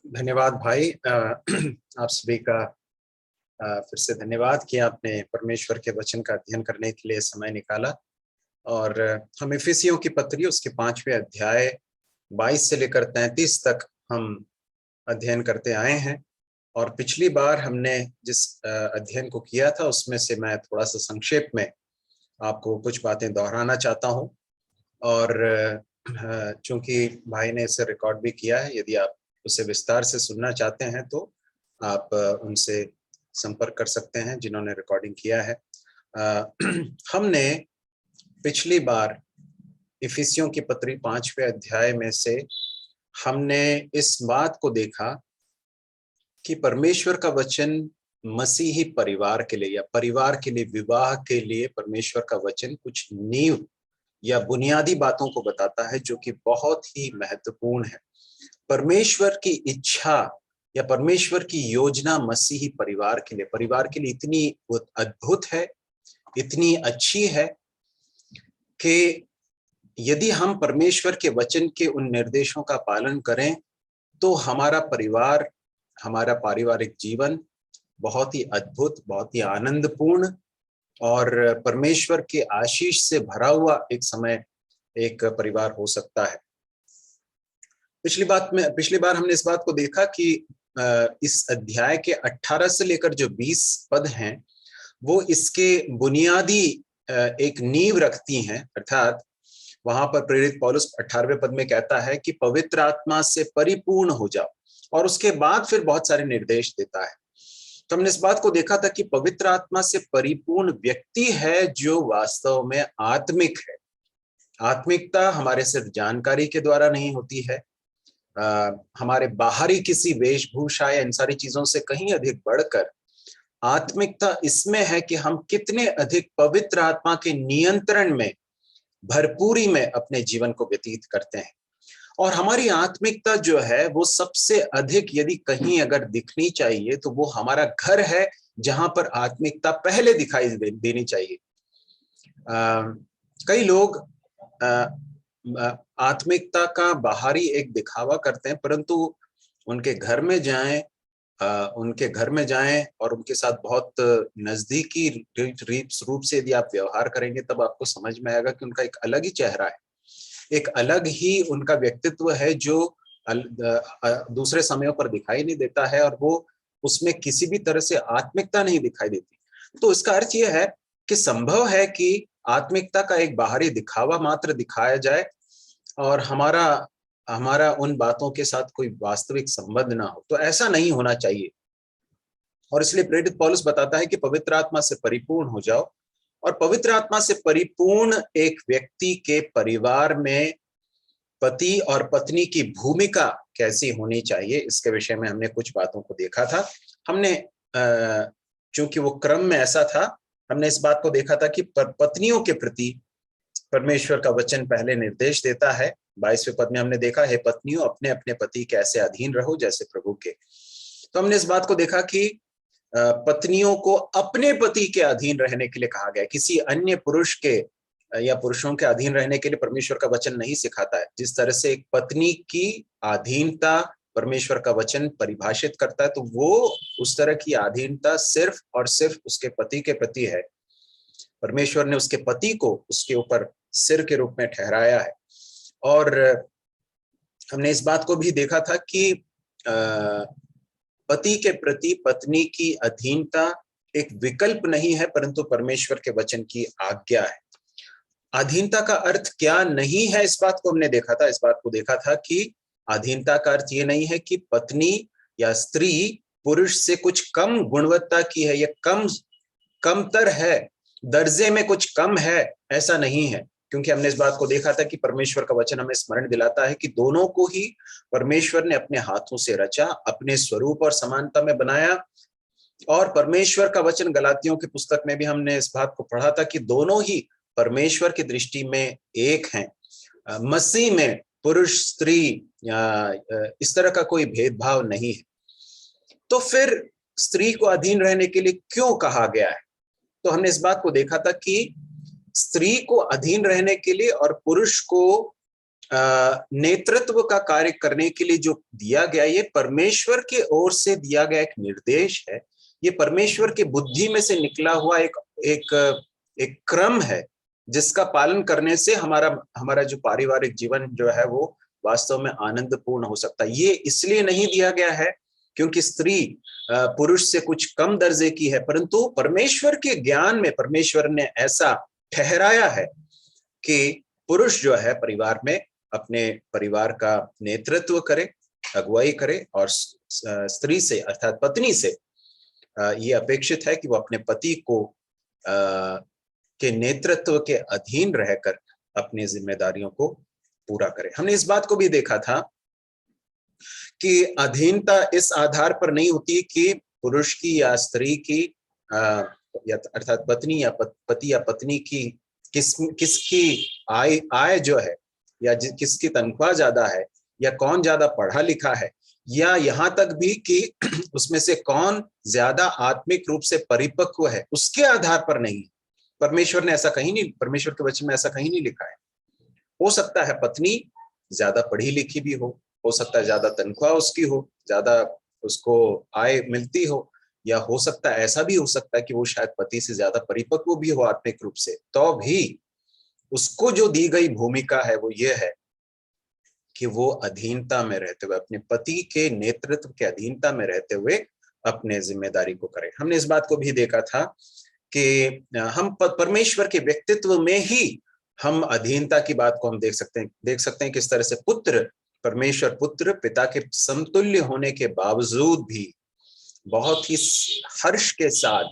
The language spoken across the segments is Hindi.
धन्यवाद भाई। आप सभी का फिर से धन्यवाद कि आपने परमेश्वर के वचन का अध्ययन करने के लिए समय निकाला। और हम इफिसियों की पत्री उसके 5वें अध्याय 22 से लेकर 33 तक हम अध्ययन करते आए हैं। और पिछली बार हमने जिस अध्ययन को किया था उसमें से मैं थोड़ा सा संक्षेप में आपको कुछ बातें दोहराना चाहता हूँ। और चूंकि भाई ने इसे रिकॉर्ड भी किया है, यदि आप उसे विस्तार से सुनना चाहते हैं तो आप उनसे संपर्क कर सकते हैं जिन्होंने रिकॉर्डिंग किया है। हमने पिछली बार इफिसियों की पत्री 5वें अध्याय में से हमने इस बात को देखा कि परमेश्वर का वचन मसीही परिवार के लिए या परिवार के लिए, विवाह के लिए परमेश्वर का वचन कुछ नींव या बुनियादी बातों को बताता है जो कि बहुत ही महत्वपूर्ण है। परमेश्वर की इच्छा या परमेश्वर की योजना मसीही परिवार के लिए इतनी अद्भुत है, इतनी अच्छी है कि यदि हम परमेश्वर के वचन के उन निर्देशों का पालन करें तो हमारा परिवार, हमारा पारिवारिक जीवन बहुत ही अद्भुत, बहुत ही आनंदपूर्ण और परमेश्वर के आशीष से भरा हुआ एक परिवार हो सकता है। पिछली बार हमने इस बात को देखा कि इस अध्याय के 18 से लेकर जो 20 पद हैं वो इसके बुनियादी एक नींव रखती हैं। अर्थात वहां पर प्रेरित पौलुस 18वें पद में कहता है कि पवित्र आत्मा से परिपूर्ण हो जाओ, और उसके बाद फिर बहुत सारे निर्देश देता है। तो हमने इस बात को देखा था कि पवित्र आत्मा से परिपूर्ण व्यक्ति है जो वास्तव में आत्मिक है। आत्मिकता हमारे सिर्फ जानकारी के द्वारा नहीं होती है, हमारे बाहरी किसी वेशभूषा या इन सारी चीजों से कहीं अधिक बढ़कर आत्मिकता इसमें है कि हम कितने अधिक पवित्र आत्मा के नियंत्रण में, भरपूरी में अपने जीवन को व्यतीत करते हैं। और हमारी आत्मिकता जो है वो सबसे अधिक यदि कहीं अगर दिखनी चाहिए तो वो हमारा घर है, जहां पर आत्मिकता पहले दिखाई देनी चाहिए। कई लोग आत्मिकता का बाहरी एक दिखावा करते हैं, परंतु उनके घर में जाएं और उनके साथ बहुत नजदीकी रूप से यदि आप व्यवहार करेंगे तब आपको समझ में आएगा कि उनका एक अलग ही चेहरा है, एक अलग ही उनका व्यक्तित्व है जो दूसरे समयों पर दिखाई नहीं देता है, और वो उसमें किसी भी तरह से आत्मिकता नहीं दिखाई देती। तो इसका अर्थ यह है कि संभव है कि आत्मिकता का एक बाहरी दिखावा मात्र दिखाया जाए और हमारा उन बातों के साथ कोई वास्तविक संबंध ना हो। तो ऐसा नहीं होना चाहिए, और इसलिए प्रेरित पौलुस बताता है कि पवित्र आत्मा से परिपूर्ण हो जाओ। और पवित्र आत्मा से परिपूर्ण एक व्यक्ति के परिवार में पति और पत्नी की भूमिका कैसी होनी चाहिए, इसके विषय में हमने कुछ बातों को देखा था। हमने चूंकि वो क्रम में ऐसा था, हमने इस बात को देखा था कि पत्नियों के प्रति परमेश्वर का वचन पहले निर्देश देता है। 22वें पद में हमने देखा है, पत्नियों अपने अपने पति के ऐसे अधीन रहो जैसे प्रभु के। तो हमने इस बात को देखा कि पत्नियों को अपने पति के अधीन रहने के लिए कहा गया, किसी अन्य पुरुष के या पुरुषों के अधीन रहने के लिए परमेश्वर का वचन नहीं सिखाता है। जिस तरह से एक पत्नी की अधीनता परमेश्वर का वचन परिभाषित करता है, तो वो उस तरह की अधीनता सिर्फ और सिर्फ उसके पति के प्रति है। परमेश्वर ने उसके पति को उसके ऊपर सिर के रूप में ठहराया है। और हमने इस बात को भी देखा था कि पति के प्रति पत्नी की अधीनता एक विकल्प नहीं है, परंतु परमेश्वर के वचन की आज्ञा है। अधीनता का अर्थ क्या नहीं है, इस बात को हमने देखा था। इस बात को देखा था कि अधीनता का अर्थ ये नहीं है कि पत्नी या स्त्री पुरुष से कुछ कम गुणवत्ता की है या कमतर है, दर्जे में कुछ कम है, ऐसा नहीं है। क्योंकि हमने इस बात को देखा था कि परमेश्वर का वचन हमें स्मरण दिलाता है कि दोनों को ही परमेश्वर ने अपने हाथों से रचा, अपने स्वरूप और समानता में बनाया। और परमेश्वर का वचन गलातियों की पुस्तक में भी हमने इस बात को पढ़ा था कि दोनों ही परमेश्वर की दृष्टि में एक हैं। मसीह में पुरुष स्त्री इस तरह का कोई भेदभाव नहीं है। तो फिर स्त्री को अधीन रहने के लिए क्यों कहा गया है? तो हमने इस बात को देखा था कि स्त्री को अधीन रहने के लिए और पुरुष को नेतृत्व का कार्य करने के लिए जो दिया गया, ये परमेश्वर की ओर से दिया गया एक निर्देश है। ये परमेश्वर की बुद्धि में से निकला हुआ एक एक एक क्रम है, जिसका पालन करने से हमारा हमारा जो पारिवारिक जीवन जो है वो वास्तव में आनंदपूर्ण हो सकता है। ये इसलिए नहीं दिया गया है क्योंकि स्त्री पुरुष से कुछ कम दर्जे की है, परंतु परमेश्वर के ज्ञान में परमेश्वर ने ऐसा ठहराया है कि पुरुष जो है परिवार में अपने परिवार का नेतृत्व करे, अगुवाई करे, और स्त्री से अर्थात पत्नी से ये अपेक्षित है कि वो अपने पति को के नेतृत्व के अधीन रहकर अपनी जिम्मेदारियों को पूरा करे। हमने इस बात को भी देखा था कि अधीनता इस आधार पर नहीं होती कि पुरुष की या स्त्री की अर्थात पत्नी या पति या पत्नी की किसकी आय जो है, या किसकी तनख्वाह ज्यादा है, या कौन ज्यादा पढ़ा लिखा है, या यहाँ तक भी कि उसमें से कौन ज्यादा आत्मिक रूप से परिपक्व है, उसके आधार पर नहीं। परमेश्वर ने ऐसा कहीं नहीं, परमेश्वर के वचन में ऐसा कहीं नहीं लिखा है। हो सकता है पत्नी ज्यादा पढ़ी लिखी भी हो सकता है ज्यादा तनख्वाह उसकी हो, ज्यादा उसको आय मिलती हो, या हो सकता है ऐसा भी हो सकता है कि वो शायद पति से ज्यादा परिपक्व भी हो आत्मिक रूप से, तो भी उसको जो दी गई भूमिका है वो ये है कि वो अधीनता में रहते हुए, अपने पति के नेतृत्व के अधीनता में रहते हुए अपने जिम्मेदारी को करे। हमने इस बात को भी देखा था कि हम परमेश्वर के व्यक्तित्व में ही हम अधीनता की बात को हम देख सकते हैं किस तरह से परमेश्वर पुत्र पिता के समतुल्य होने के बावजूद भी बहुत ही हर्ष के साथ,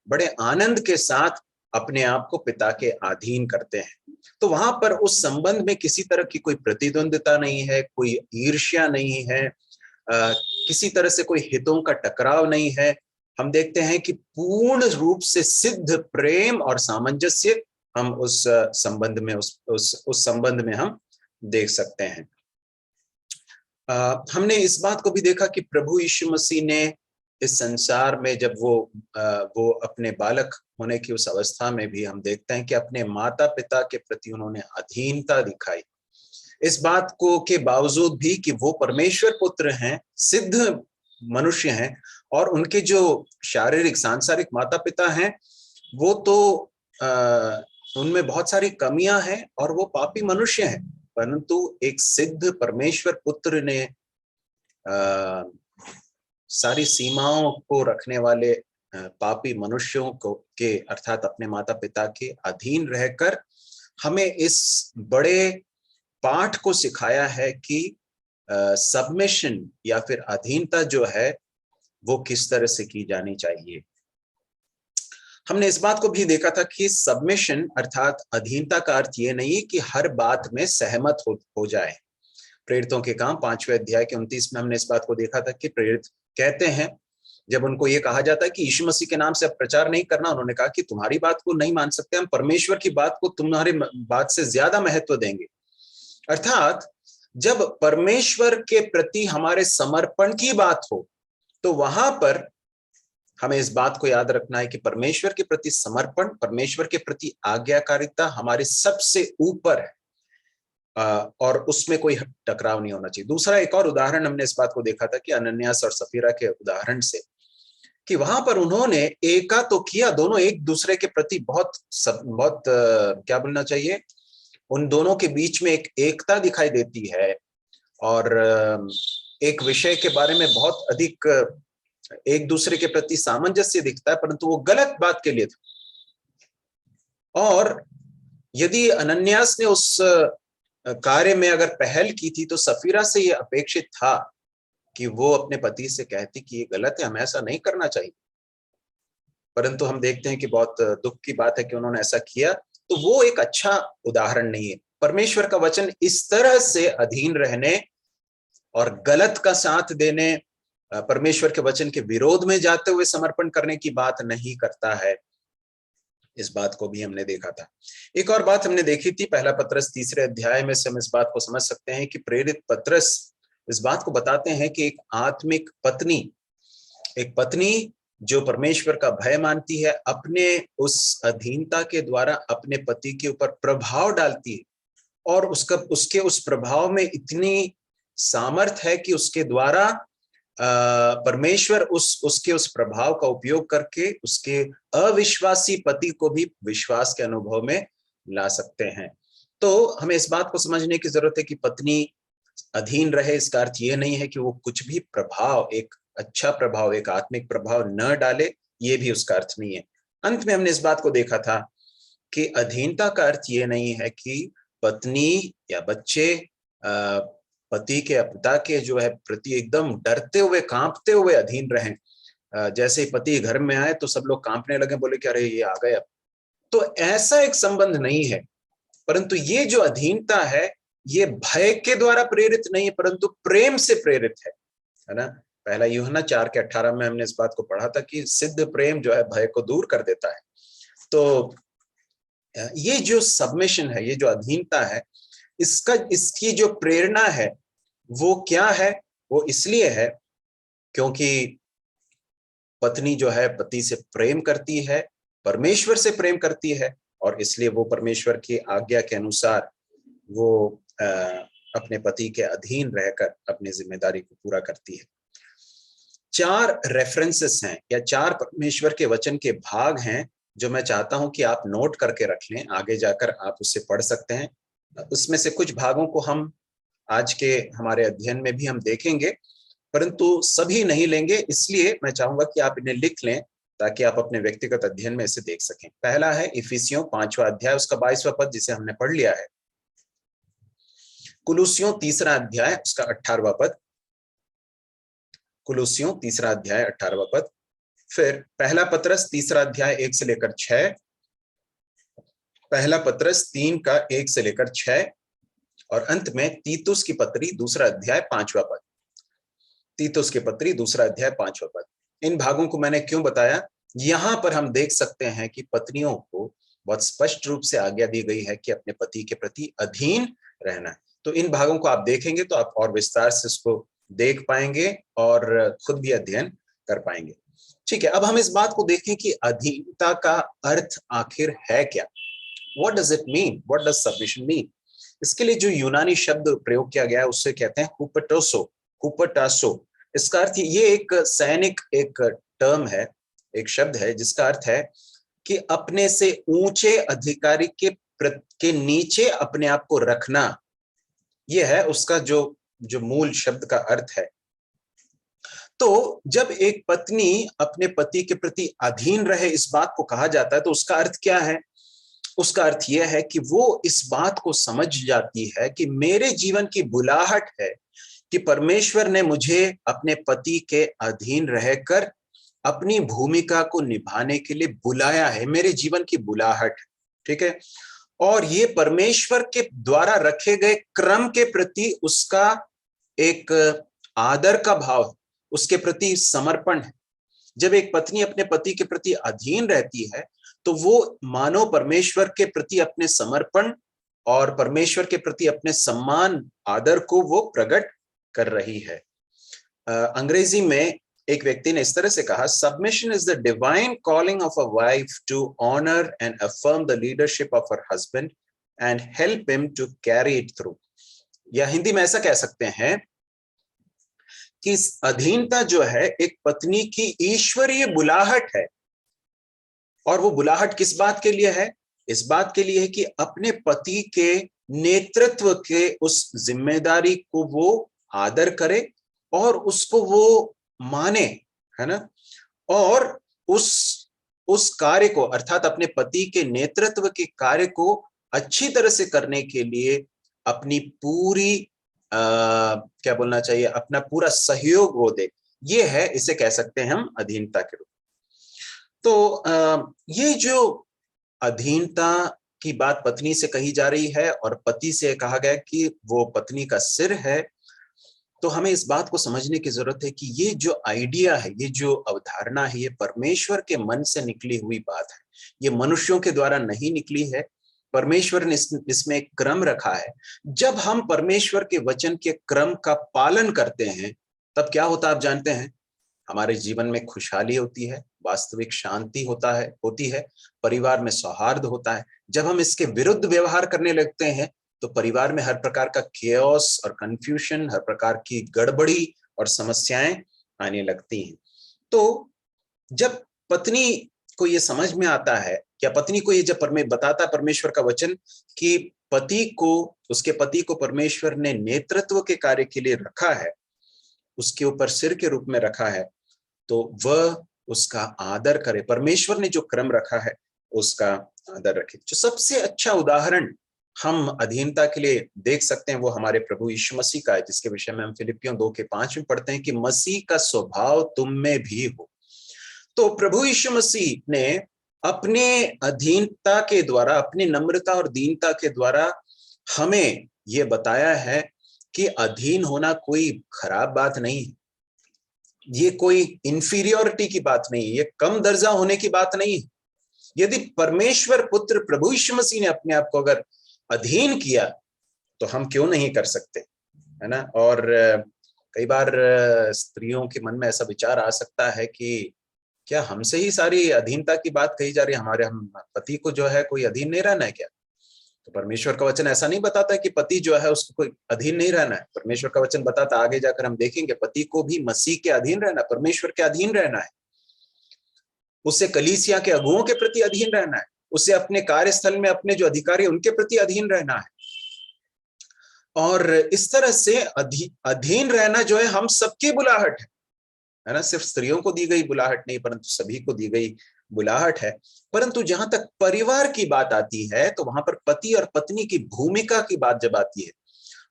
बड़े आनंद के साथ अपने आप को पिता के अधीन करते हैं। तो वहां पर उस संबंध में किसी तरह की कोई प्रतिद्वंदिता नहीं है, कोई ईर्ष्या नहीं है, किसी तरह से कोई हितों का टकराव नहीं है। हम देखते हैं कि पूर्ण रूप से सिद्ध प्रेम और सामंजस्य हम उस संबंध में उस संबंध में हम देख सकते हैं। हमने इस बात को भी देखा कि प्रभु यीशु मसीह ने इस संसार में जब वो अपने बालक होने की उस अवस्था में भी हम देखते हैं कि अपने माता पिता के प्रति उन्होंने अधीनता दिखाई, इस बात को के बावजूद भी कि वो परमेश्वर पुत्र हैं, सिद्ध मनुष्य हैं, और उनके जो शारीरिक सांसारिक माता पिता हैं वो तो उनमें बहुत सारी कमियां हैं और वो पापी मनुष्य हैं, परंतु एक सिद्ध परमेश्वर पुत्र ने सारी सीमाओं को रखने वाले पापी मनुष्यों को के अर्थात अपने माता पिता के अधीन रहकर हमें इस बड़े पाठ को सिखाया है कि सबमिशन या फिर अधीनता जो है वो किस तरह से की जानी चाहिए। हमने इस बात को भी देखा था कि सबमिशन अर्थात अधीनता का अर्थ ये नहीं कि हर बात में सहमत हो जाए। प्रेरितों के काम 5वें अध्याय के 29 में हमने इस बात को देखा था कि प्रेरित कहते हैं, जब उनको ये कहा जाता है कि यीशु मसीह के नाम से अब प्रचार नहीं करना, उन्होंने कहा कि तुम्हारी बात को नहीं मान सकते, हम परमेश्वर की बात को तुम्हारी बात से ज्यादा महत्व देंगे। अर्थात जब परमेश्वर के प्रति हमारे समर्पण की बात हो तो वहां पर हमें इस बात को याद रखना है कि परमेश्वर के प्रति समर्पण, परमेश्वर के प्रति आज्ञाकारिता हमारे सबसे ऊपर है और उसमें कोई टकराव नहीं होना चाहिए। दूसरा एक और उदाहरण हमने इस बात को देखा था कि अनन्यास और सफीरा के उदाहरण से, कि वहां पर उन्होंने एका तो किया, दोनों एक दूसरे के प्रति बहुत क्या बोलना चाहिए, उन दोनों के बीच में एक एकता दिखाई देती है और एक विषय के बारे में बहुत अधिक एक दूसरे के प्रति सामंजस्य दिखता है, परंतु वो गलत बात के लिए था। और यदि अनन्यास ने उस कार्य में अगर पहल की थी तो सफीरा से ये अपेक्षित था कि वो अपने पति से कहती कि ये गलत है, हमें ऐसा नहीं करना चाहिए, परंतु हम देखते हैं कि बहुत दुख की बात है कि उन्होंने ऐसा किया। तो वो एक अच्छा उदाहरण नहीं है। परमेश्वर का वचन इस तरह से अधीन रहने और गलत का साथ देने, परमेश्वर के वचन के विरोध में जाते हुए समर्पण करने की बात नहीं करता है। इस बात को भी हमने देखा था। एक और बात हमने देखी थी, पहला पत्रस 3 अध्याय में से हम इस बात को समझ सकते हैं कि प्रेरित पत्रस इस बात को बताते हैं कि एक आत्मिक पत्नी, एक पत्नी जो परमेश्वर का भय मानती है, अपने उस अधीनता के द्वारा अपने पति के ऊपर प्रभाव डालती है और उसके उस प्रभाव में इतनी सामर्थ है कि उसके द्वारा परमेश्वर उसके उस प्रभाव का उपयोग करके उसके अविश्वासी पति को भी विश्वास के अनुभव में ला सकते हैं। तो हमें इस बात को समझने की जरूरत है कि पत्नी अधीन रहे, इसका अर्थ ये नहीं है कि वो कुछ भी प्रभाव, एक अच्छा प्रभाव, एक आत्मिक प्रभाव न डाले, ये भी उसका अर्थ नहीं है। अंत में हमने इस बात को देखा था कि अधीनता का अर्थ ये नहीं है कि पत्नी या बच्चे पति के, पिता के जो है प्रति एकदम डरते हुए, कांपते हुए अधीन रहें। जैसे ही पति घर में आए तो सब लोग कांपने लगे, बोले कि अरे ये आ गए अब। तो ऐसा एक संबंध नहीं है, परंतु ये जो अधीनता है ये भय के द्वारा प्रेरित नहीं है, परंतु प्रेम से प्रेरित है ना। पहला यूहन्ना 4:18 में हमने इस बात को पढ़ा था कि सिद्ध प्रेम जो है भय को दूर कर देता है। तो ये जो सबमिशन है, ये जो अधीनता है, इसकी जो प्रेरणा है वो क्या है? वो इसलिए है क्योंकि पत्नी जो है पति से प्रेम करती है, परमेश्वर से प्रेम करती है, और इसलिए वो परमेश्वर की आज्ञा के अनुसार वो अपने पति के अधीन रहकर अपनी जिम्मेदारी को पूरा करती है। 4 रेफरेंसेस हैं या 4 परमेश्वर के वचन के भाग हैं जो मैं चाहता हूं कि आप नोट करके रख लें, आगे जाकर आप उससे पढ़ सकते हैं। उसमें से कुछ भागों को हम आज के हमारे अध्ययन में भी हम देखेंगे, परंतु सभी नहीं लेंगे, इसलिए मैं चाहूंगा कि आप इन्हें लिख लें ताकि आप अपने व्यक्तिगत अध्ययन में इसे देख सकें। पहला है इफिसियों 5वां अध्याय, उसका 22वां पद जिसे हमने पढ़ लिया है। कुलुसियों 3रा अध्याय, उसका 18वां पद। कुलुसियों 3रा अध्याय 18वां पद। फिर पहला पत्रस 3रा अध्याय 1 से लेकर 6, पहला पत्रस 3 का 1 से लेकर 6, और अंत में तीतुस की पत्री 2रा अध्याय 5वां पद। तीतुस की पत्री 2रा अध्याय 5वां पद। इन भागों को मैंने क्यों बताया? यहां पर हम देख सकते हैं कि पत्नियों को बहुत स्पष्ट रूप से आज्ञा दी गई है कि अपने पति के प्रति अधीन रहना है। तो इन भागों को आप देखेंगे तो आप और विस्तार से इसको देख पाएंगे और खुद भी अध्ययन कर पाएंगे। ठीक है, अब हम इस बात को देखें कि अधीनता का अर्थ आखिर है क्या? What does it mean? What does submission mean? इसके लिए जो यूनानी शब्द प्रयोग किया गया है उससे कहते हैं हुपटासो। इसका अर्थ, ये एक सैनिक एक टर्म है, एक शब्द है जिसका अर्थ है कि अपने से ऊंचे अधिकारी के नीचे अपने आप को रखना। यह है उसका जो मूल शब्द का अर्थ है। तो जब एक पत्नी अपने पति के प्रति अधीन रहे, इस बात को कहा जाता है, तो उसका अर्थ क्या है? उसका अर्थ यह है कि वो इस बात को समझ जाती है कि मेरे जीवन की बुलाहट है कि परमेश्वर ने मुझे अपने पति के अधीन रहकर अपनी भूमिका को निभाने के लिए बुलाया है, मेरे जीवन की बुलाहट, ठीक है। और ये परमेश्वर के द्वारा रखे गए क्रम के प्रति उसका एक आदर का भाव, उसके प्रति समर्पण है। जब एक पत्नी अपने पति के प्रति अधीन रहती है तो वो मानो परमेश्वर के प्रति अपने समर्पण और परमेश्वर के प्रति अपने सम्मान, आदर को वो प्रकट कर रही है। अंग्रेजी में एक व्यक्ति ने इस तरह से कहा, submission is the divine calling of a wife to honour and affirm the leadership of her husband and help him to carry it through. या हिंदी में ऐसा कह सकते हैं कि अधीनता जो है एक पत्नी की ईश्वरीय बुलाहट है। और वो बुलाहट किस बात के लिए है? इस बात के लिए है कि अपने पति के नेतृत्व के उस जिम्मेदारी को वो आदर करे और उसको वो माने, है ना। और उस कार्य को, अर्थात अपने पति के नेतृत्व के कार्य को अच्छी तरह से करने के लिए अपनी पूरी क्या बोलना चाहिए, अपना पूरा सहयोग वो दे। ये है, इसे कह सकते हैं हम अधीनता के रूप। तो ये जो अधीनता की बात पत्नी से कही जा रही है और पति से कहा गया कि वो पत्नी का सिर है, तो हमें इस बात को समझने की जरूरत है कि ये जो आइडिया है, ये जो अवधारणा है, ये परमेश्वर के मन से निकली हुई बात है। ये मनुष्यों के द्वारा नहीं निकली है। परमेश्वर ने इसमें एक क्रम रखा है। जब हम परमेश्वर के वचन के क्रम का पालन करते हैं तब क्या होता है आप जानते हैं? हमारे जीवन में खुशहाली होती है, वास्तविक शांति होती है, परिवार में सौहार्द होता है। जब हम इसके विरुद्ध व्यवहार करने लगते हैं तो परिवार में हर प्रकार का केओस और कंफ्यूजन, हर प्रकार की गड़बड़ी और समस्याएं आने लगती हैं। तो जब पत्नी को ये समझ में आता है, या पत्नी को ये जब बताता है परमेश्वर का वचन कि उसके पति को परमेश्वर ने नेतृत्व के कार्य के लिए रखा है, उसके ऊपर सिर के रूप में रखा है, तो वह उसका आदर करे। परमेश्वर ने जो क्रम रखा है उसका आदर रखे। जो सबसे अच्छा उदाहरण हम अधीनता के लिए देख सकते हैं वो हमारे प्रभु यीशु मसीह का है, जिसके विषय में हम फिलिपियों 2:5 में पढ़ते हैं कि मसीह का स्वभाव तुम में भी हो। तो प्रभु यीशु मसीह ने अपने अधीनता के द्वारा, अपनी नम्रता और दीनता के द्वारा हमें यह बताया है कि अधीन होना कोई खराब बात नहीं है, ये कोई इंफीरियोरिटी की बात नहीं है, ये कम दर्जा होने की बात नहीं है। यदि परमेश्वर पुत्र प्रभु यीशु मसीह ने अपने आप को अगर अधीन किया तो हम क्यों नहीं कर सकते, है ना। और कई बार स्त्रियों के मन में ऐसा विचार आ सकता है कि क्या हमसे ही सारी अधीनता की बात कही जा रही है, हमारे हम पति को जो है कोई अधीन नहीं रहना है क्या? तो परमेश्वर का वचन ऐसा नहीं बताता कि पति जो है उसको कोई अधीन नहीं रहना है। परमेश्वर का वचन बताता, आगे जाकर हम देखेंगे, पति को भी मसीह के अधीन रहना, परमेश्वर के अधीन रहना है, उसे कलीसिया के अगुओं के प्रति अधीन रहना है, उसे अपने कार्यस्थल में अपने जो अधिकारी उनके प्रति अधीन रहना है। और इस तरह से अधीन रहना जो है हम सबकी बुलाहट है ना, सिर्फ स्त्रियों को दी गई बुलाहट नहीं, परंतु सभी को दी गई बुलाहट है। परंतु जहां तक परिवार की बात आती है तो वहां पर पति और पत्नी की भूमिका की बात जब आती है,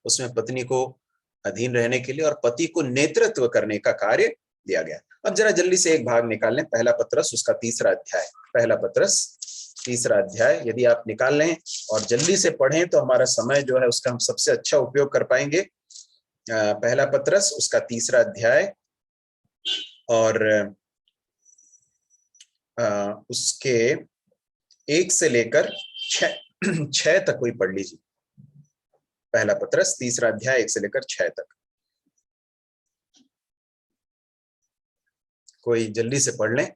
उसमें पत्नी को अधीन रहने के लिए और पति को नेतृत्व करने का कार्य दिया गया। अब जरा जल्दी से एक भाग निकाल लें, पहला पत्रस उसका 3रा अध्याय, पहला पत्रस 3रा अध्याय यदि आप निकाल लें और जल्दी से पढ़ें तो हमारा समय जो है उसका हम सबसे अच्छा उपयोग कर पाएंगे। पहला पत्रस उसका 3रा अध्याय और उसके 1 से लेकर 6 तक कोई पढ़ लीजिए। पहला पत्रस 3रा अध्याय 1 से लेकर 6 तक, कोई जल्दी से पढ़ लें।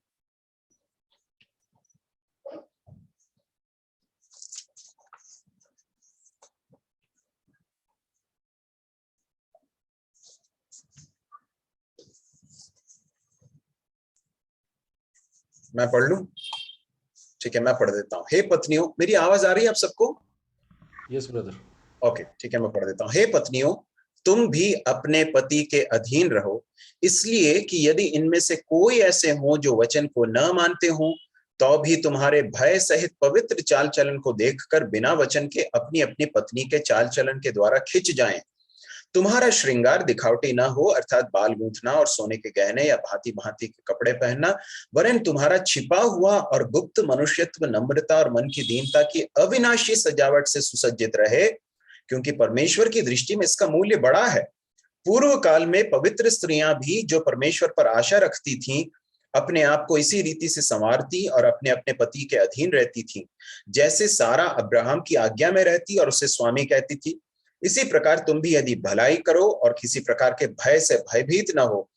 मैं पढ़ लूं? ठीक है, मैं पढ़ देता हूं। हे पत्नियों, मेरी आवाज आ रही है आप सबको? Yes brother. ओके, ठीक है, मैं पढ़ देता हूं। हे पत्नियों, तुम भी अपने पति के अधीन रहो, इसलिए कि यदि इनमें से कोई ऐसे हो जो वचन को न मानते हो, तो भी तुम्हारे भय सहित पवित्र चाल चलन को देखकर बिना वचन के अपनी अपनी पत्नी के चाल चलन के द्वारा खिंच जाएं। तुम्हारा श्रृंगार दिखावटी ना हो, अर्थात बाल गूंथना और सोने के गहने या भांति भांति के कपड़े पहनना, वरन तुम्हारा छिपा हुआ और गुप्त मनुष्यत्व नम्रता और मन की दीनता की अविनाशी सजावट से सुसज्जित रहे, क्योंकि परमेश्वर की दृष्टि में इसका मूल्य बड़ा है। पूर्व काल में पवित्र स्त्रियां भी जो परमेश्वर पर आशा रखती थीं, अपने आप को इसी रीति से संवारती और अपने अपने पति के अधीन रहती थीं, जैसे सारा अब्राहम की आज्ञा में रहती और उसे स्वामी कहती थी। इसी प्रकार तुम भी यदि भलाई करो और किसी प्रकार के भय से भयभीत न हो,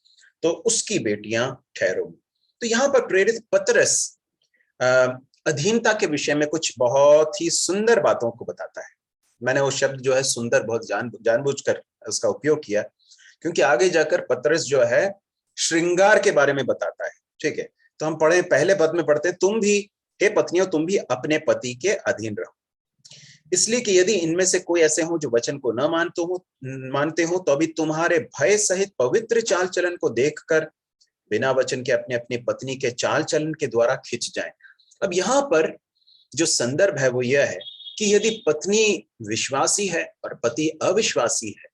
तो उसकी बेटियां ठहरोगी। तो यहाँ पर प्रेरित पतरस अधीनता के विषय में कुछ बहुत ही सुंदर बातों को बताता है। मैंने वो शब्द जो है सुंदर बहुत जानबूझकर उसका उपयोग किया, क्योंकि आगे जाकर पतरस जो है श्रृंगार के बारे में बताता है। ठीक है, तो हम पढ़े, पहले पद में पढ़ते, तुम भी हे पत्नियों, तुम भी अपने पति के अधीन रहो, इसलिए कि यदि इनमें से कोई ऐसे हो जो वचन को न मानते हो, तो अभी तुम्हारे भय सहित पवित्र चाल चलन को देखकर बिना वचन के अपने अपनी पत्नी के चाल चलन के द्वारा खिंच जाएं। अब यहाँ पर जो संदर्भ है वो यह है कि यदि पत्नी विश्वासी है और पति अविश्वासी है,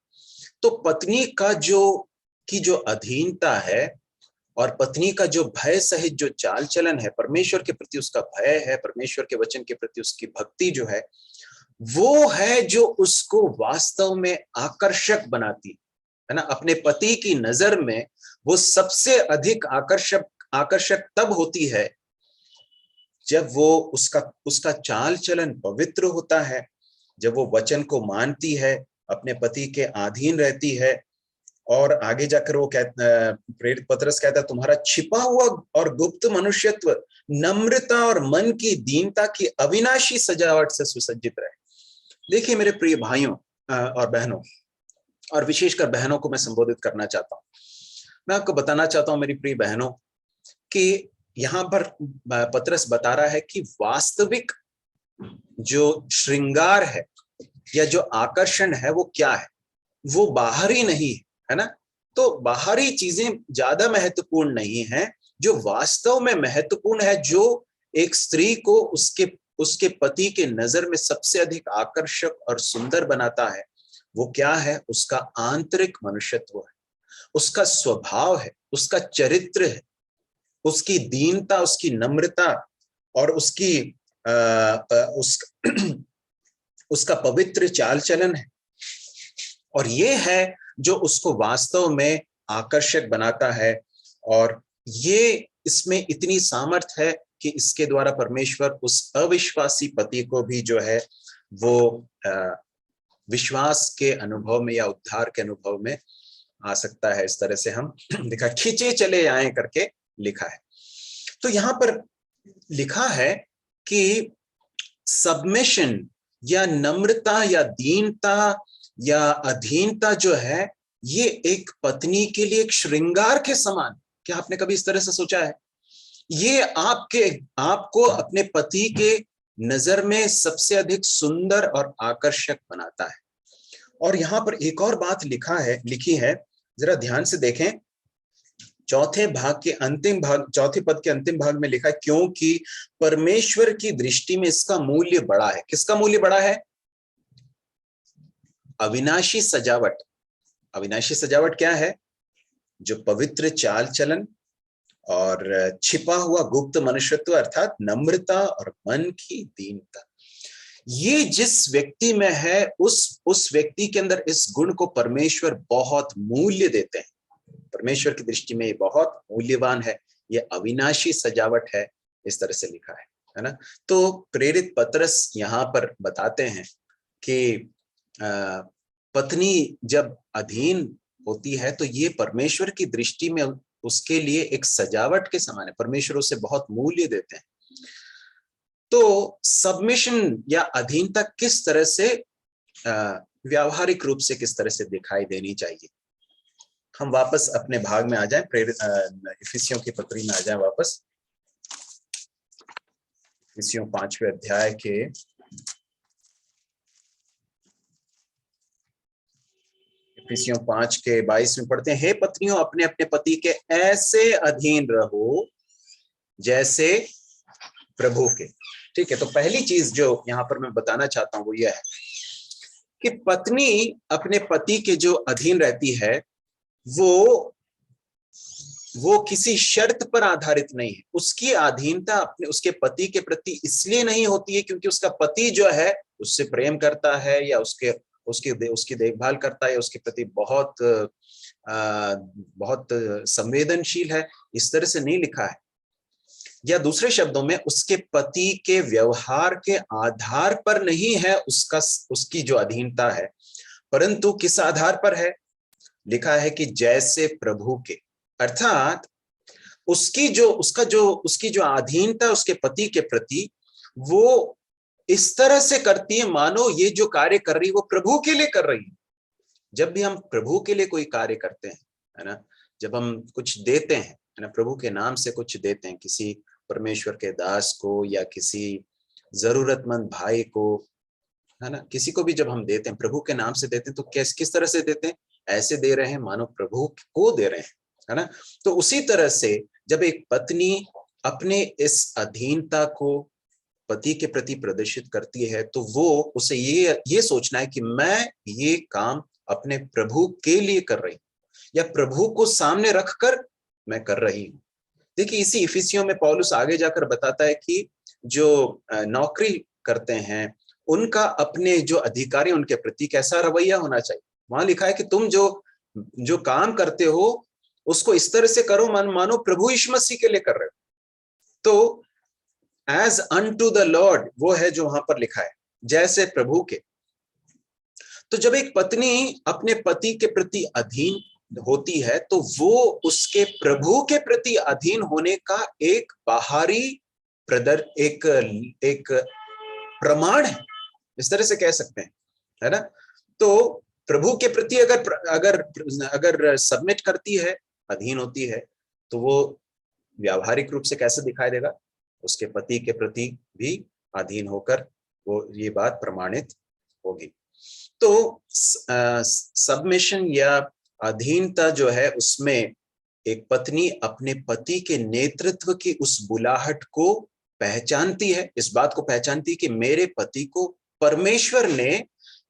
तो पत्नी का जो अधीनता है और पत्नी का जो भय सहित जो चाल चलन है, परमेश्वर के प्रति उसका भय है, परमेश्वर के वचन के प्रति उसकी भक्ति जो है, वो है जो उसको वास्तव में आकर्षक बनाती है ना। अपने पति की नजर में वो सबसे अधिक आकर्षक तब होती है जब वो उसका चाल चलन पवित्र होता है, जब वो वचन को मानती है, अपने पति के अधीन रहती है। और आगे जाकर वो प्रेरित पतरस कहता है, तुम्हारा छिपा हुआ और गुप्त मनुष्यत्व नम्रता और मन की दीनता की अविनाशी सजावट से सुसज्जित रहे। देखिए मेरे प्रिय भाइयों और बहनों, और विशेषकर बहनों को मैं संबोधित करना चाहता हूँ। मैं आपको बताना चाहता हूँ मेरी प्रिय बहनों कि यहाँ पर पतरस बता रहा है कि वास्तविक जो श्रृंगार है या जो आकर्षण है वो क्या है, वो बाहरी नहीं है ना। तो बाहरी चीजें ज्यादा महत्वपूर्ण नहीं है, जो वास्तव में महत्वपूर्ण है, जो एक स्त्री को उसके उसके पति के नजर में सबसे अधिक आकर्षक और सुंदर बनाता है, वो क्या है? उसका आंतरिक मनुष्यत्व है, उसका स्वभाव है, उसका चरित्र है, उसकी दीनता, उसकी नम्रता और उसका पवित्र चाल चलन है। और ये है जो उसको वास्तव में आकर्षक बनाता है। और ये इसमें इतनी सामर्थ्य है कि इसके द्वारा परमेश्वर उस अविश्वासी पति को भी जो है वो विश्वास के अनुभव में या उद्धार के अनुभव में आ सकता है। इस तरह से हम लिखा, खींचे चले आए करके लिखा है। तो यहाँ पर लिखा है कि सबमिशन या नम्रता या दीनता या अधीनता जो है, ये एक पत्नी के लिए एक श्रृंगार के समान। क्या आपने कभी इस तरह से सोचा है? ये आपको अपने पति के नजर में सबसे अधिक सुंदर और आकर्षक बनाता है। और यहाँ पर एक और बात लिखी है, जरा ध्यान से देखें। चौथे पद के अंतिम भाग में लिखा है, क्योंकि परमेश्वर की दृष्टि में इसका मूल्य बड़ा है। किसका मूल्य बड़ा है? अविनाशी सजावट। अविनाशी सजावट क्या है? जो पवित्र चाल चलन और छिपा हुआ गुप्त मनुष्यत्व, अर्थात नम्रता और मन की दीनता, ये जिस व्यक्ति में है उस व्यक्ति के अंदर इस गुण को परमेश्वर बहुत मूल्य देते हैं। परमेश्वर की दृष्टि में ये बहुत मूल्यवान है, ये अविनाशी सजावट है। इस तरह से लिखा है ना। तो प्रेरित पतरस यहाँ पर बताते हैं कि पत्नी जब अधीन होती है तो ये परमेश्वर की दृष्टि में उसके लिए एक सजावट के समान है। परमेश्वर उसे बहुत मूल्य देते हैं। तो सबमिशन या अधीनता किस तरह से व्यावहारिक रूप से किस तरह से दिखाई देनी चाहिए? हम वापस अपने भाग में आ जाएं, इफिसियों की पत्री में आ जाएं वापस। इफिसियों 5वें अध्याय के 5 के 22 में पढ़ते हैं, हे पत्नियों, अपने अपने पति के ऐसे अधीन रहो जैसे प्रभु के। ठीक है। तो पहली चीज जो यहाँ पर मैं बताना चाहता हूं वो यह है कि पत्नी अपने पति के जो अधीन रहती है वो किसी शर्त पर आधारित नहीं है। उसकी अधीनता उसके पति के प्रति इसलिए नहीं होती है क्योंकि उसका पति जो है उससे प्रेम करता है या उसकी देखभाल करता है, उसके प्रति बहुत संवेदनशील है। इस तरह से नहीं लिखा है। या दूसरे शब्दों में उसके पति के व्यवहार के आधार पर नहीं है उसकी जो अधीनता है, परंतु किस आधार पर है? लिखा है कि जैसे प्रभु के, अर्थात उसकी जो अधीनता उसके पति के प्रति वो इस तरह से करती है मानो ये जो कार्य कर रही है वो प्रभु के लिए कर रही है। जब भी हम प्रभु के लिए कोई कार्य करते हैं, है ना, जब हम कुछ देते हैं, है ना, प्रभु के नाम से कुछ देते हैं किसी परमेश्वर के दास को या किसी जरूरतमंद भाई को, है ना, किसी को भी जब हम देते हैं प्रभु के नाम से देते हैं तो किस तरह से देते हैं? ऐसे दे रहे हैं मानो प्रभु को दे रहे हैं, है ना। तो उसी तरह से जब एक पत्नी अपने इस अधीनता को पति के प्रति प्रदर्शित करती है तो वो उसे ये सोचना है कि मैं ये काम अपने प्रभु के लिए कर रही हूं या प्रभु को सामने रखकर मैं कर रही हूं। देखिए इसी इफिसियों में पौलुस आगे जाकर बताता है कि जो नौकरी करते हैं उनका अपने जो अधिकारी उनके प्रति कैसा रवैया होना चाहिए। वहां लिखा है कि तुम जो काम करते हो उसको इस तरह से करो मानो प्रभु यीशु मसीह के लिए कर रहे हो। तो एज अनटू द लॉर्ड, वो है जो वहां पर लिखा है, जैसे प्रभु के। तो जब एक पत्नी अपने पति के प्रति अधीन होती है तो वो उसके प्रभु के प्रति अधीन होने का एक बाहरी एक प्रमाण है, इस तरह से कह सकते हैं। है ना। तो प्रभु के प्रति अगर अगर अगर सबमिट करती है, अधीन होती है, तो वो व्यावहारिक रूप से कैसे दिखाई देगा? उसके पति के प्रति भी अधीन होकर वो ये बात प्रमाणित होगी। तो सबमिशन या अधीनता जो है, उसमें एक पत्नी अपने पति के नेतृत्व की उस बुलाहट को पहचानती है, इस बात को पहचानती है कि मेरे पति को परमेश्वर ने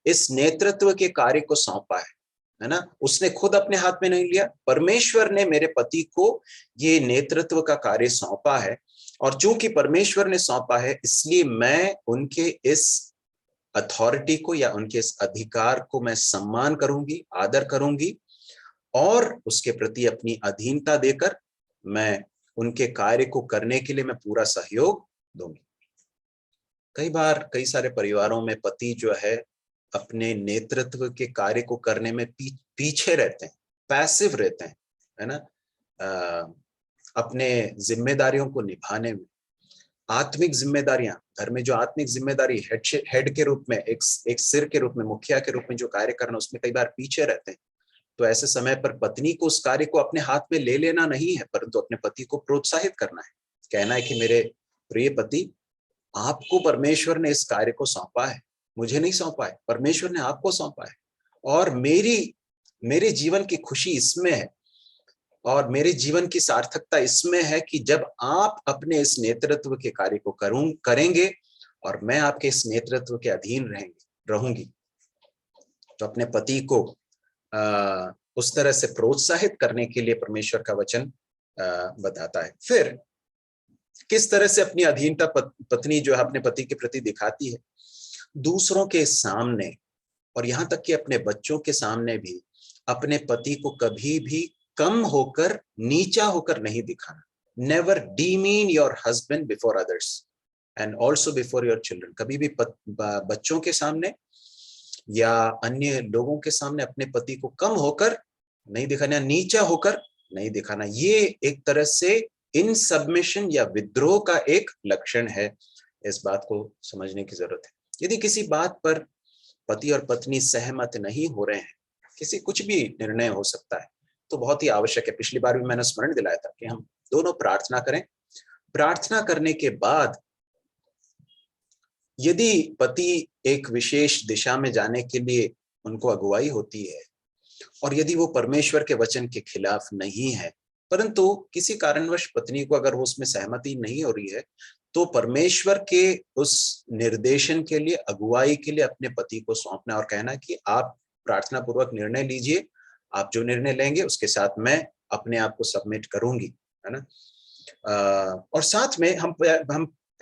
इस नेतृत्व के कार्य को सौंपा है ना। उसने खुद अपने हाथ में नहीं लिया, परमेश्वर ने मेरे पति को ये नेतृत्व का कार्य सौंपा है, और चूंकि परमेश्वर ने सौंपा है, इसलिए मैं उनके इस अथॉरिटी को या उनके इस अधिकार को मैं सम्मान करूंगी, आदर करूंगी, और उसके प्रति अपनी अधीनता देकर मैं उनके कार्य को करने के लिए मैं पूरा सहयोग दूंगी। कई बार कई सारे परिवारों में पति जो है अपने नेतृत्व के कार्य को करने में पीछे रहते हैं, पैसिव रहते हैं, है ना। अपने जिम्मेदारियों को निभाने में, आत्मिक जिम्मेदारियां, घर में जो आत्मिक जिम्मेदारी हेड के रूप में, एक सिर के रूप में, मुखिया के रूप में जो कार्य करना, उसमें कई बार पीछे रहते हैं। तो ऐसे समय पर पत्नी को उस कार्य को अपने हाथ में ले लेना नहीं है, परंतु अपने पति को प्रोत्साहित करना है, कहना है कि मेरे प्रिय पति, आपको परमेश्वर ने इस कार्य को सौंपा है, मुझे नहीं सौंपा है, परमेश्वर ने आपको सौंपा है, और मेरे जीवन की खुशी इसमें है, और मेरे जीवन की सार्थकता इसमें है कि जब आप अपने इस नेतृत्व के कार्य को करेंगे और मैं आपके इस नेतृत्व के अधीन रहूंगी। तो अपने पति को उस तरह से प्रोत्साहित करने के लिए परमेश्वर का वचन बताता है। फिर किस तरह से अपनी अधीनता पत्नी जो है अपने पति के प्रति दिखाती है? दूसरों के सामने, और यहाँ तक कि अपने बच्चों के सामने भी, अपने पति को कभी भी कम होकर, नीचा होकर नहीं दिखाना। Never demean your husband before others and also before your children. कभी भी बच्चों के सामने या अन्य लोगों के सामने अपने पति को कम होकर नहीं दिखाना, नीचा होकर नहीं दिखाना। ये एक तरह से इन सबमिशन या विद्रोह का एक लक्षण है। इस बात को समझने की जरूरत है। यदि किसी बात पर पति और पत्नी सहमत नहीं हो रहे हैं, किसी कुछ भी निर्णय हो सकता है, तो बहुत ही आवश्यक है, पिछली बार भी मैंने स्मरण दिलाया था कि हम दोनों प्रार्थना करें। प्रार्थना करने के बाद यदि पति एक विशेष दिशा में जाने के लिए उनको अगुवाई होती है, और यदि वो परमेश्वर के वचन के खिलाफ नहीं है, परंतु किसी कारणवश पत्नी को अगर वो उसमें सहमति नहीं हो रही है, तो परमेश्वर के उस निर्देशन के लिए, अगुवाई के लिए अपने पति को सौंपना और कहना कि आप प्रार्थना पूर्वक निर्णय लीजिए, आप जो निर्णय लेंगे उसके साथ मैं अपने आप को सबमिट करूंगी, है ना। और साथ में हम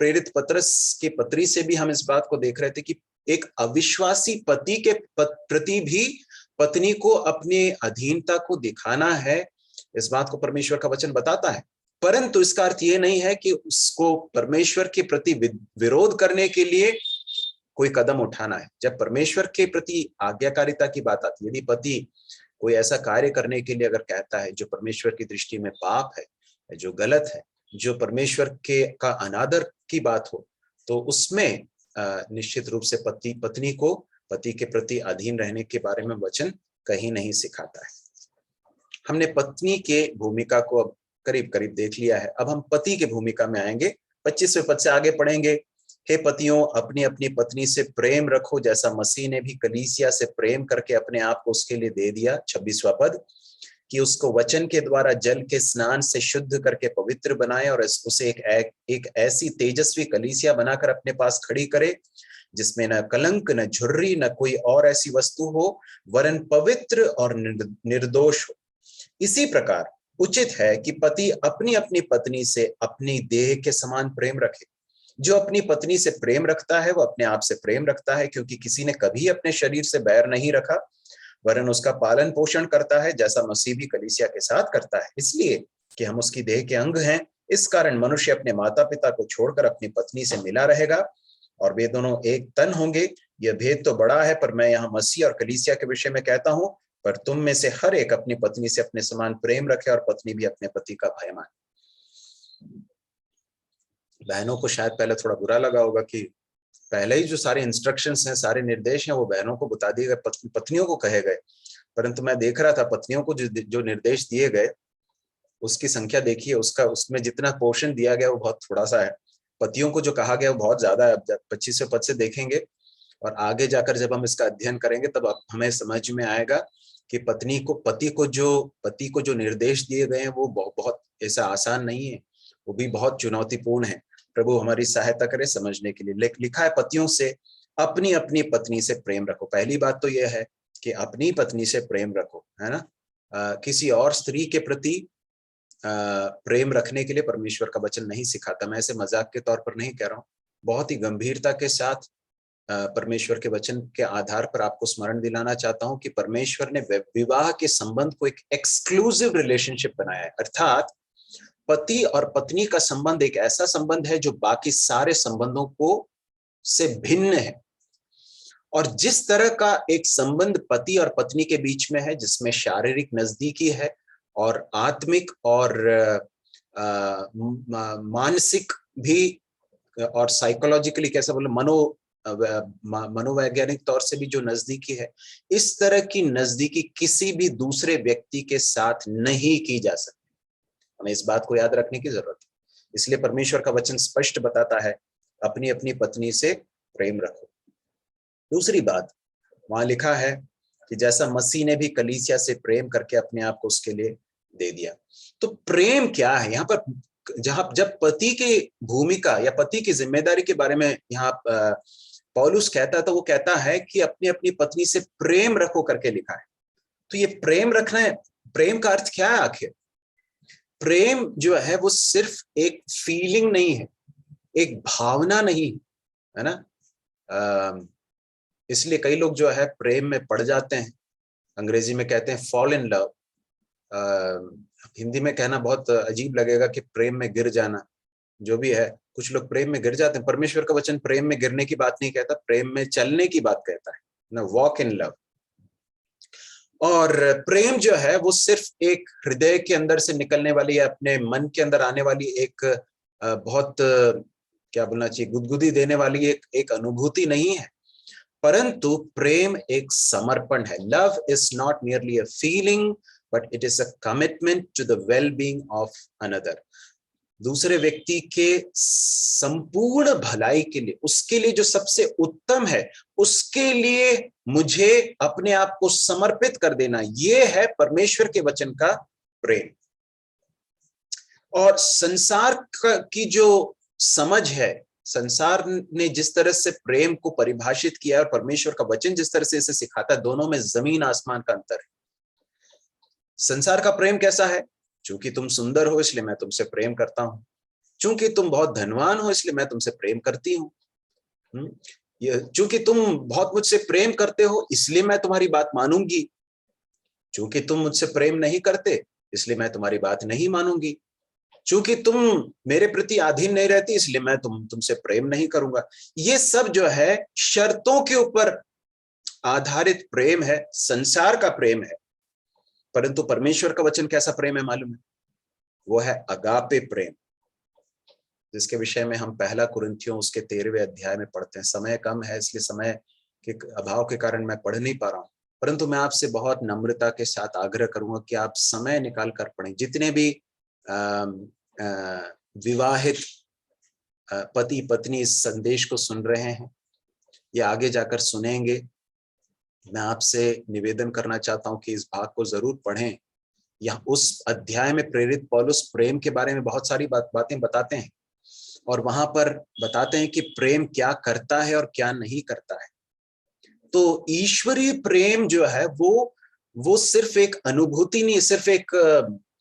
प्रेरित पतरस के पत्री से भी हम इस बात को देख रहे थे कि एक अविश्वासी पति के प्रति भी पत्नी को अपनी अधीनता को दिखाना है। इस बात को परमेश्वर का वचन बताता है, परंतु इसका अर्थ ये नहीं है कि उसको परमेश्वर के प्रति विरोध करने के लिए कोई कदम उठाना है। जब परमेश्वर के प्रति आज्ञाकारिता की बात आती है, यदि पति कोई ऐसा कार्य करने के लिए अगर कहता है जो परमेश्वर की दृष्टि में पाप है, जो गलत है, जो परमेश्वर के का अनादर की बात हो, तो उसमें निश्चित रूप से पत्नी को पति के प्रति अधीन रहने के बारे में वचन कहीं नहीं सिखाता है। हमने पत्नी के भूमिका को अब करीब करीब देख लिया है। अब हम पति के भूमिका में आएंगे। 25वें पद से आगे पढ़ेंगे। हे पतियों, अपनी अपनी पत्नी से प्रेम रखो, जैसा मसीह ने भी कलीसिया से प्रेम करके अपने आप को उसके लिए दे दिया। 26वां पद, कि उसको वचन के द्वारा जल के स्नान से शुद्ध करके पवित्र बनाए, और उसे एक ऐसी तेजस्वी कलीसिया बनाकर अपने पास खड़ी करे, जिसमें न कलंक, न झुर्री, न कोई और ऐसी वस्तु हो, वरन पवित्र और निर्दोष हो। इसी प्रकार उचित है कि पति अपनी अपनी पत्नी से अपनी देह के समान प्रेम रखे। जो अपनी पत्नी से प्रेम रखता है वो अपने आप से प्रेम रखता है, क्योंकि किसी ने कभी अपने शरीर से बैर नहीं रखा, वरन उसका पालन पोषण करता है, जैसा मसीह भी कलीसिया के साथ करता है, इसलिए कि हम उसकी देह के अंग हैं। इस कारण मनुष्य अपने माता पिता को छोड़कर अपनी पत्नी से मिला रहेगा, और वे दोनों एक तन होंगे। यह भेद तो बड़ा है, पर मैं यहाँ मसीह और कलीसिया के विषय में कहता हूँ, पर तुम में से हर एक अपनी पत्नी से अपने समान प्रेम रखे, और पत्नी भी अपने पति का भय माने। बहनों को शायद पहले थोड़ा बुरा लगा होगा कि पहले ही जो सारे इंस्ट्रक्शंस हैं, सारे निर्देश हैं, वो बहनों को बता दिए गए, पत्नियों को कहे गए। परंतु मैं देख रहा था पत्नियों को जो निर्देश दिए गए उसकी संख्या देखिए, उसमें जितना पोर्शन दिया गया वो बहुत थोड़ा सा है। पतियों को जो कहा गया वो बहुत ज्यादा है। 25वें पद से देखेंगे और आगे जाकर जब हम इसका अध्ययन करेंगे तब हमें समझ में आएगा कि पति को जो निर्देश दिए गए हैं वो बहुत ऐसा आसान नहीं है, वो भी बहुत चुनौतीपूर्ण है। प्रभु हमारी सहायता करे समझने के लिए। लिखा है पतियों से अपनी अपनी पत्नी से प्रेम रखो। पहली बात तो यह है कि अपनी पत्नी से प्रेम रखो, है ना। किसी और स्त्री के प्रति प्रेम रखने के लिए परमेश्वर का वचन नहीं सिखाता। मैं ऐसे मजाक के तौर पर नहीं कह रहा हूँ, बहुत ही गंभीरता के साथ परमेश्वर के वचन के आधार पर आपको स्मरण दिलाना चाहता हूं कि परमेश्वर ने विवाह के संबंध को एक एक्सक्लूसिव रिलेशनशिप बनाया है। अर्थात पति और पत्नी का संबंध एक ऐसा संबंध है जो बाकी सारे संबंधों को से भिन्न है। और जिस तरह का एक संबंध पति और पत्नी के बीच में है, जिसमें शारीरिक नजदीकी है और आत्मिक और मानसिक भी और साइकोलॉजिकली कैसा बोले मनोवैज्ञानिक तौर से भी जो नजदीकी है, इस तरह की नजदीकी किसी भी दूसरे व्यक्ति के साथ नहीं की जा सकती। हमें इस बात को याद रखने की जरूरत है। इसलिए परमेश्वर का वचन स्पष्ट बताता है अपनी अपनी पत्नी से प्रेम रखो। दूसरी बात वहां लिखा है कि जैसा मसीह ने भी कलीसिया से प्रेम करके अपने आप को उसके लिए दे दिया। तो प्रेम क्या है यहाँ पर? जब पति की भूमिका या पति की जिम्मेदारी के बारे में यहाँ पौलुस कहता है, तो वो कहता है कि अपनी अपनी पत्नी से प्रेम रखो करके लिखा है। तो ये प्रेम रखना है, प्रेम का अर्थ क्या है आखिर? प्रेम जो है वो सिर्फ एक फीलिंग नहीं है, एक भावना नहीं है ना। इसलिए कई लोग जो है प्रेम में पड़ जाते हैं। अंग्रेजी में कहते हैं फॉल इन लव। हिंदी में कहना बहुत अजीब लगेगा कि प्रेम में गिर जाना, जो भी है, कुछ लोग प्रेम में गिर जाते हैं। परमेश्वर का वचन प्रेम में गिरने की बात नहीं कहता, प्रेम में चलने की बात कहता है ना, वॉक इन लव। और प्रेम जो है वो सिर्फ एक हृदय के अंदर से निकलने वाली या अपने मन के अंदर आने वाली एक बहुत क्या बोलना चाहिए, गुदगुदी देने वाली एक अनुभूति नहीं है, परंतु प्रेम एक समर्पण है। Love is not merely a feeling but it is a commitment to the well being of another. दूसरे व्यक्ति के संपूर्ण भलाई के लिए, उसके लिए जो सबसे उत्तम है, उसके लिए मुझे अपने आप को समर्पित कर देना, ये है परमेश्वर के वचन का प्रेम। और संसार की जो समझ है, संसार ने जिस तरह से प्रेम को परिभाषित किया और परमेश्वर का वचन जिस तरह से इसे सिखाता है, दोनों में जमीन आसमान का अंतर है। संसार का प्रेम कैसा है? चूंकि तुम सुंदर हो इसलिए मैं तुमसे प्रेम करता हूं, चूंकि तुम बहुत धनवान हो इसलिए मैं तुमसे प्रेम करती हूं, चूंकि तुम बहुत मुझसे प्रेम करते हो इसलिए मैं तुम्हारी बात मानूंगी, चूंकि तुम मुझसे प्रेम नहीं करते इसलिए मैं तुम्हारी बात नहीं मानूंगी, चूंकि तुम मेरे प्रति अधीन नहीं रहती इसलिए मैं तुमसे प्रेम नहीं करूंगा। ये सब जो है शर्तों के ऊपर आधारित प्रेम है, संसार का प्रेम है। परंतु परमेश्वर का वचन कैसा प्रेम है मालूम है? वो है अगापे प्रेम, जिसके विषय में हम पहला कुरिन्थियों उसके 13वें अध्याय में पढ़ते हैं। समय कम है इसलिए समय के अभाव के कारण मैं पढ़ नहीं पा रहा हूं, परंतु मैं आपसे बहुत नम्रता के साथ आग्रह करूंगा कि आप समय निकाल कर पढ़ें। जितने भी विवाहित पति पत्नी इस संदेश को सुन रहे हैं या आगे जाकर सुनेंगे, मैं आपसे निवेदन करना चाहता हूं कि इस भाग को जरूर पढ़ें। या उस अध्याय में प्रेरित पौलुस प्रेम के बारे में बहुत सारी बातें बताते हैं और वहां पर बताते हैं कि प्रेम क्या करता है और क्या नहीं करता है। तो ईश्वरीय प्रेम जो है वो सिर्फ एक अनुभूति नहीं, सिर्फ एक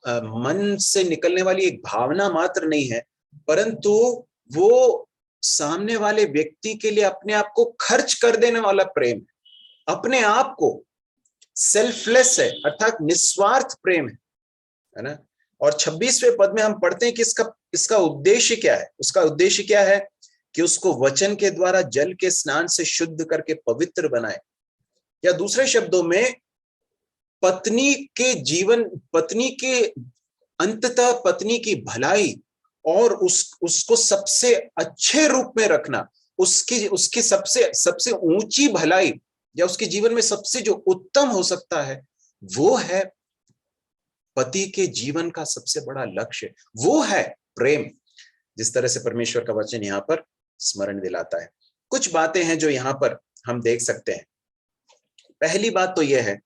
मन से निकलने वाली एक भावना मात्र नहीं है, परंतु वो सामने वाले व्यक्ति के लिए अपने आप को खर्च कर देने वाला प्रेम है, अपने आप को, सेल्फलेस है, अर्थात निस्वार्थ प्रेम है ना। और 26वें पद में हम पढ़ते हैं कि इसका उद्देश्य क्या है। उसका उद्देश्य क्या है कि उसको वचन के द्वारा जल के स्नान से शुद्ध करके पवित्र बनाए, या दूसरे शब्दों में पत्नी के अंततः पत्नी की भलाई और उसको सबसे अच्छे रूप में रखना, उसकी उसकी सबसे सबसे ऊंची भलाई या उसके जीवन में सबसे जो उत्तम हो सकता है वो है पति के जीवन का सबसे बड़ा लक्ष्य, वो है प्रेम। जिस तरह से परमेश्वर का वचन यहाँ पर स्मरण दिलाता है, कुछ बातें हैं जो यहाँ पर हम देख सकते हैं। पहली बात तो यह है,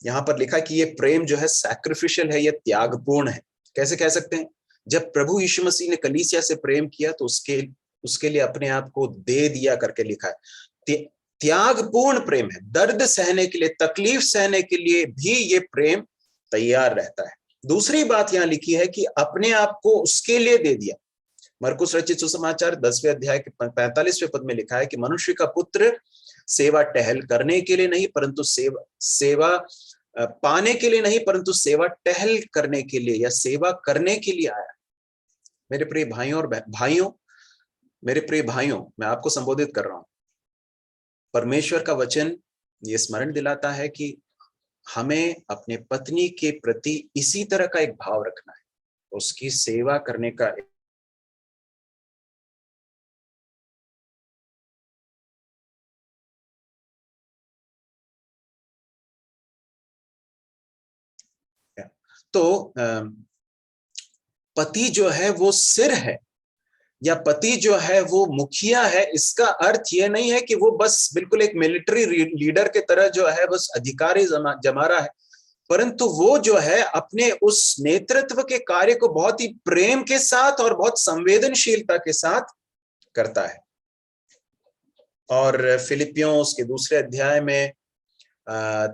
यहाँ पर लिखा कि ये प्रेम जो है सैक्रिफिशियल है, ये त्यागपूर्ण है। कैसे कह सकते हैं? जब प्रभु यीशु मसीह ने कलीसिया से प्रेम किया तो उसके लिए अपने आप को दे दिया करके लिखा है। त्यागपूर्ण प्रेम है, दर्द सहने के लिए, तकलीफ सहने के लिए भी ये प्रेम तैयार रहता है। दूसरी बात यहाँ लिखी है कि अपने आप को उसके लिए दे दिया। मरकुस रचित सुसमाचार 10वें अध्याय के 45वें पद में लिखा है कि मनुष्य का पुत्र सेवा टहल करने के लिए नहीं परंतु सेवा पाने के लिए नहीं परंतु सेवा टहल करने के लिए या सेवा करने के लिए आया। मेरे प्रिय भाइयों और भाइयों, मेरे प्रिय भाइयों, मैं आपको संबोधित कर रहा हूं। परमेश्वर का वचन ये स्मरण दिलाता है कि हमें अपने पत्नी के प्रति इसी तरह का एक भाव रखना है, उसकी सेवा करने का। तो पति जो है वो सिर है या पति जो है वो मुखिया है, इसका अर्थ ये नहीं है कि वो बस बिल्कुल एक मिलिट्री लीडर के तरह जो है बस अधिकारी जमा रहा है, परंतु वो जो है अपने उस नेतृत्व के कार्य को बहुत ही प्रेम के साथ और बहुत संवेदनशीलता के साथ करता है। और फिलिपियों उसके 2 अध्याय में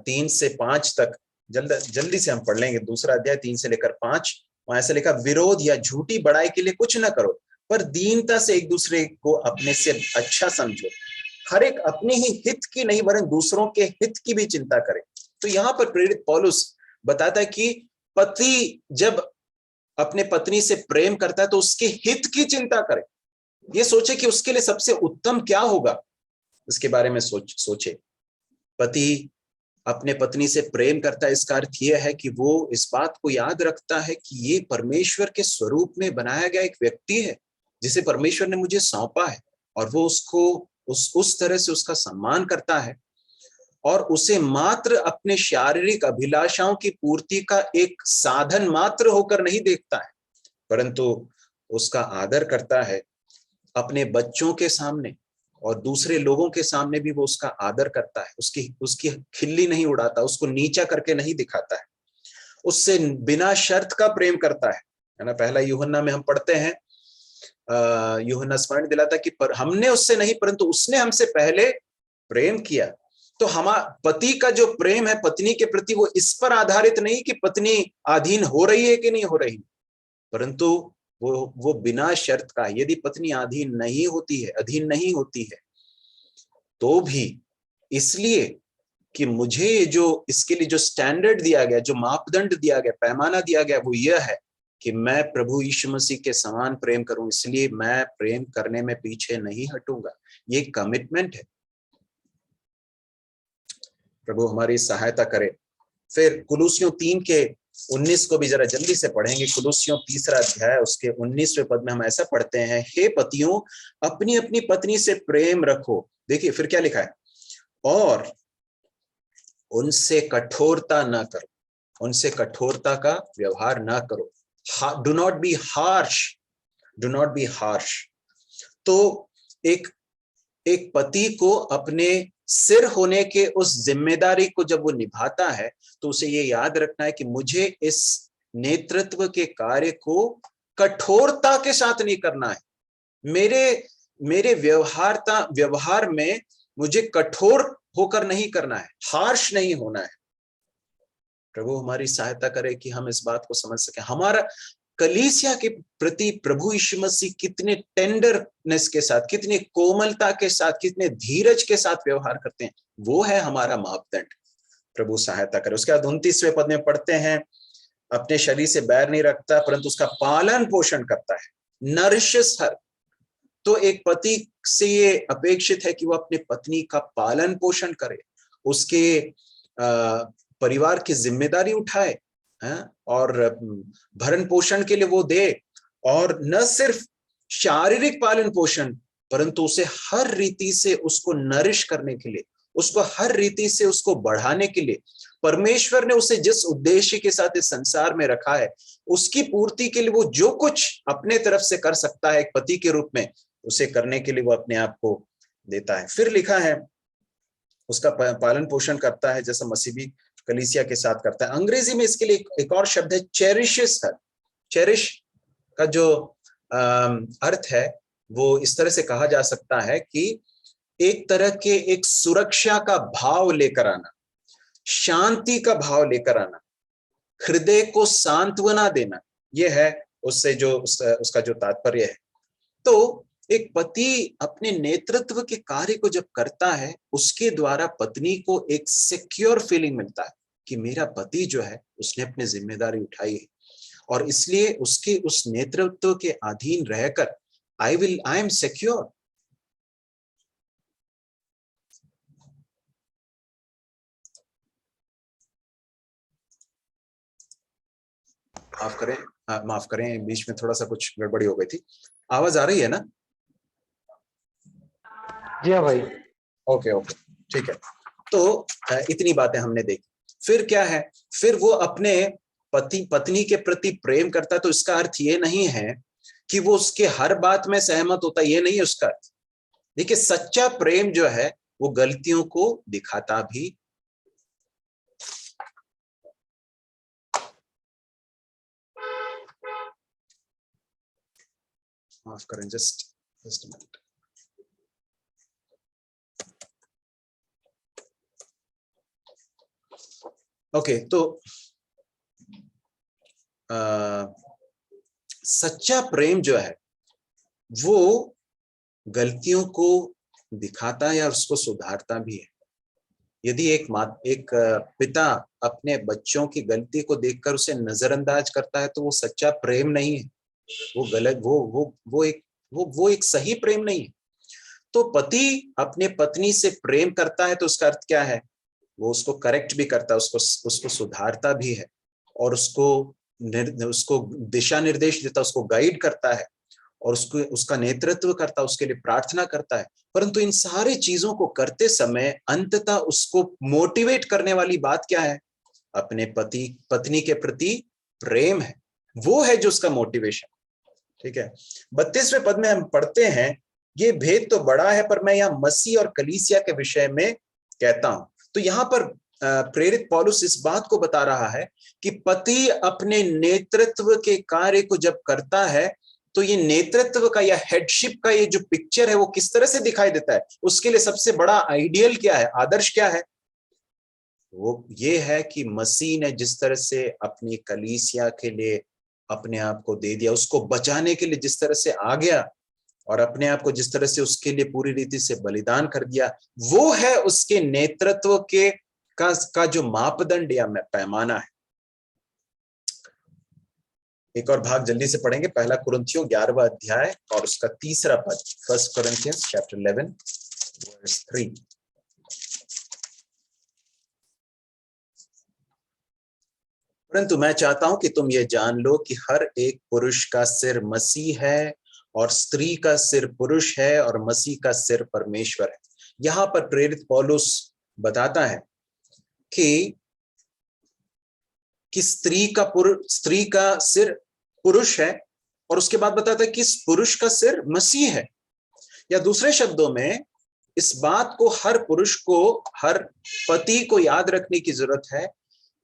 3 से 5 तक जल्दी से हम पढ़ लेंगे। 2 अध्याय 3 से लेकर 5, वहां ऐसा लिखा, विरोध या झूठी बड़ाई के लिए कुछ न करो पर दीनता से एक दूसरे को अपने से अच्छा समझो, हर एक अपने ही हित की नहीं वरन दूसरों के हित की भी चिंता करे। तो यहाँ पर प्रेरित पौलुस बताता है कि पति जब अपने पत्नी से प्रेम करता है तो उसके हित की चिंता करे, ये सोचे कि उसके लिए सबसे उत्तम क्या होगा, इसके बारे में सोचे। पति अपने पत्नी से प्रेम करता है, इसका अर्थ यह है कि वो इस बात को याद रखता है कि ये परमेश्वर के स्वरूप में बनाया गया एक व्यक्ति है जिसे परमेश्वर ने मुझे सौंपा है, और वो उसको उस तरह से उसका सम्मान करता है और उसे मात्र अपने शारीरिक अभिलाषाओं की पूर्ति का एक साधन मात्र होकर नहीं देखता है, परंतु उसका आदर करता है। अपने बच्चों के सामने और दूसरे लोगों के सामने भी वो उसका आदर करता है, उसकी खिल्ली नहीं उड़ाता, उसको नीचा करके नहीं दिखाता है, उससे बिना शर्त का प्रेम करता है ना। पहला यूहन्ना में हम पढ़ते हैं, यूहन्ना स्मरण दिलाता कि पर हमने उससे नहीं परंतु उसने हमसे पहले प्रेम किया। तो पति का जो प्रेम है पत्नी के प्रति वो इस पर आधारित नहीं कि पत्नी अधीन हो रही है कि नहीं हो रही, परंतु वो बिना शर्त का। यदि पत्नी अधीन नहीं होती है तो भी इसलिए कि मुझे जो इसके लिए जो स्टैंडर्ड दिया गया, जो मापदंड दिया गया, पैमाना दिया गया, वो यह है कि मैं प्रभु यीशु मसीह के समान प्रेम करूं, इसलिए मैं प्रेम करने में पीछे नहीं हटूंगा। ये कमिटमेंट है। प्रभु हमारी सहायता करे। फिर कुलुसियों 3 के 19 को भी जरा जल्दी से पढ़ेंगे। कुलुसियों 3 अध्याय उसके 19वें पद में हम ऐसा पढ़ते हैं, हे पतियों अपनी अपनी पत्नी से प्रेम रखो। देखिए फिर क्या लिखा है, और उनसे कठोरता ना करो, उनसे कठोरता का व्यवहार ना करो। Do not be harsh. तो एक पति को अपने सिर होने के उस जिम्मेदारी को जब वो निभाता है तो उसे ये याद रखना है कि मुझे इस नेतृत्व के कार्य को कठोरता के साथ नहीं करना है। मेरे व्यवहार में मुझे कठोर होकर नहीं करना है, हार्श नहीं होना है। प्रभु हमारी सहायता करे कि हम इस बात को समझ सकें। हमारा कलीसिया के प्रति प्रभु यीशु मसीह कितने टेंडरनेस के साथ, कितने कोमलता के साथ, कितने धीरज के साथ व्यवहार करते हैं, वो है हमारा मापदंड। प्रभु सहायता करे। उसके बाद 29वें पद में पढ़ते हैं, अपने शरीर से बैर नहीं रखता परंतु उसका पालन पोषण करता है, नरिशेस हर। तो एक पति से ये अपेक्षित है कि वो अपने पत्नी का पालन पोषण करे, उसके परिवार की जिम्मेदारी उठाए और भरण पोषण के लिए वो दे, और न सिर्फ शारीरिक पालन पोषण परंतु उसे हर रीति से उसको नरिश करने के लिए, उसको हर रीति से उसको बढ़ाने के लिए परमेश्वर ने उसे जिस उद्देश्य के साथ इस संसार में रखा है, उसकी पूर्ति के लिए वो जो कुछ अपने तरफ से कर सकता है एक पति के रूप में, उसे करने के लिए वो अपने आप को देता है। फिर लिखा है उसका पालन पोषण करता है जैसा मसीह भी कलीसिया के साथ करता है। अंग्रेजी में इसके लिए एक और शब्द है चेरिशेस है। चेरिश का जो अर्थ है वो इस तरह से कहा जा सकता है कि एक तरह के एक सुरक्षा का भाव लेकर आना, शांति का भाव लेकर आना, हृदय को सांत्वना देना, यह है उससे जो उसका जो तात्पर्य है। तो एक पति अपने नेतृत्व के कार्य को जब करता है, उसके द्वारा पत्नी को एक सिक्योर फीलिंग मिलता है कि मेरा पति जो है उसने अपनी जिम्मेदारी उठाई है, और इसलिए उसके उस नेतृत्व के अधीन रहकर आई एम सिक्योर। माफ करें, बीच में थोड़ा सा कुछ गड़बड़ी हो गई थी। आवाज आ रही है ना? जी हाँ भाई। ओके, ठीक है। तो इतनी बातें हमने देखी। फिर क्या है? फिर वो अपने पत्नी के प्रति प्रेम करता है। तो इसका अर्थ ये नहीं है कि वो उसके हर बात में सहमत होता, ये नहीं है उसका अर्थ। देखिए, सच्चा प्रेम जो है वो गलतियों को दिखाता भी। माफ करें, जस्ट मिनट। ओके, तो सच्चा प्रेम जो है वो गलतियों को दिखाता है और उसको सुधारता भी है। यदि एक पिता अपने बच्चों की गलती को देखकर उसे नजरअंदाज करता है तो वो सच्चा प्रेम नहीं है, वो गलत, वो एक सही प्रेम नहीं है। तो पति अपने पत्नी से प्रेम करता है तो उसका अर्थ क्या है? वो उसको करेक्ट भी करता है, उसको सुधारता भी है, और उसको दिशा निर्देश देता है, उसको गाइड करता है, और उसका नेतृत्व करता है, उसके लिए प्रार्थना करता है। परंतु इन सारी चीजों को करते समय अंततः उसको मोटिवेट करने वाली बात क्या है? अपने पत्नी के प्रति प्रेम है, वो है जो उसका मोटिवेशन। ठीक है, 32वें पद में हम पढ़ते हैं, ये भेद तो बड़ा है पर मैं यहाँ मसीह और कलीसिया के विषय में कहता हूं। तो यहाँ पर प्रेरित पौलुस इस बात को बता रहा है कि पति अपने नेतृत्व के कार्य को जब करता है तो ये नेतृत्व का या हेडशिप का ये जो पिक्चर है वो किस तरह से दिखाई देता है, उसके लिए सबसे बड़ा आइडियल क्या है, आदर्श क्या है? वो ये है कि मसीह ने जिस तरह से अपनी कलीसिया के लिए अपने आप को दे दिया, उसको बचाने के लिए जिस तरह से आ गया और अपने आप को जिस तरह से उसके लिए पूरी रीति से बलिदान कर दिया, वो है उसके नेतृत्व के का जो मापदंड या पैमाना है। एक और भाग जल्दी से पढ़ेंगे, पहला कुरिन्थियों 11वां अध्याय और उसका 3रा पद, 1 Corinthians chapter 11 verse 3। परंतु मैं चाहता हूं कि तुम ये जान लो कि हर एक पुरुष का सिर मसीह है और स्त्री का सिर पुरुष है और मसीह का सिर परमेश्वर है। यहां पर प्रेरित पौलुस बताता है कि स्त्री का सिर पुरुष है, और उसके बाद बताता है कि इस पुरुष का सिर मसीह है। या दूसरे शब्दों में इस बात को हर पुरुष को, हर पति को याद रखने की जरूरत है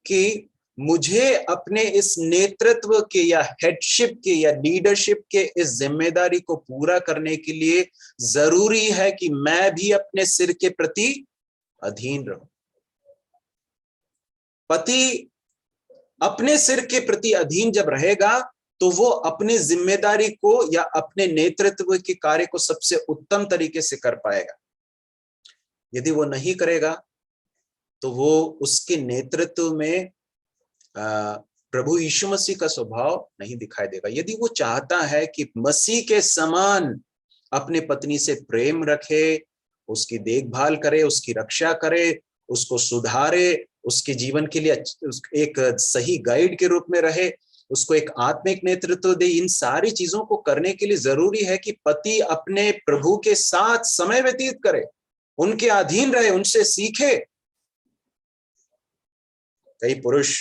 कि मुझे अपने इस नेतृत्व के या हेडशिप के या लीडरशिप के इस जिम्मेदारी को पूरा करने के लिए जरूरी है कि मैं भी अपने सिर के प्रति अधीन रहूं। पति अपने सिर के प्रति अधीन जब रहेगा तो वो अपने जिम्मेदारी को या अपने नेतृत्व के कार्य को सबसे उत्तम तरीके से कर पाएगा। यदि वो नहीं करेगा तो वो उसके नेतृत्व में प्रभु यीशु मसीह का स्वभाव नहीं दिखाई देगा। यदि वो चाहता है कि मसीह के समान अपने पत्नी से प्रेम रखे, उसकी देखभाल करे, उसकी रक्षा करे, उसको सुधारे, उसके जीवन के लिए एक सही गाइड के रूप में रहे, उसको एक आत्मिक नेतृत्व दे। इन सारी चीजों को करने के लिए जरूरी है कि पति अपने प्रभु के साथ समय व्यतीत करे, उनके अधीन रहे, उनसे सीखे। कई पुरुष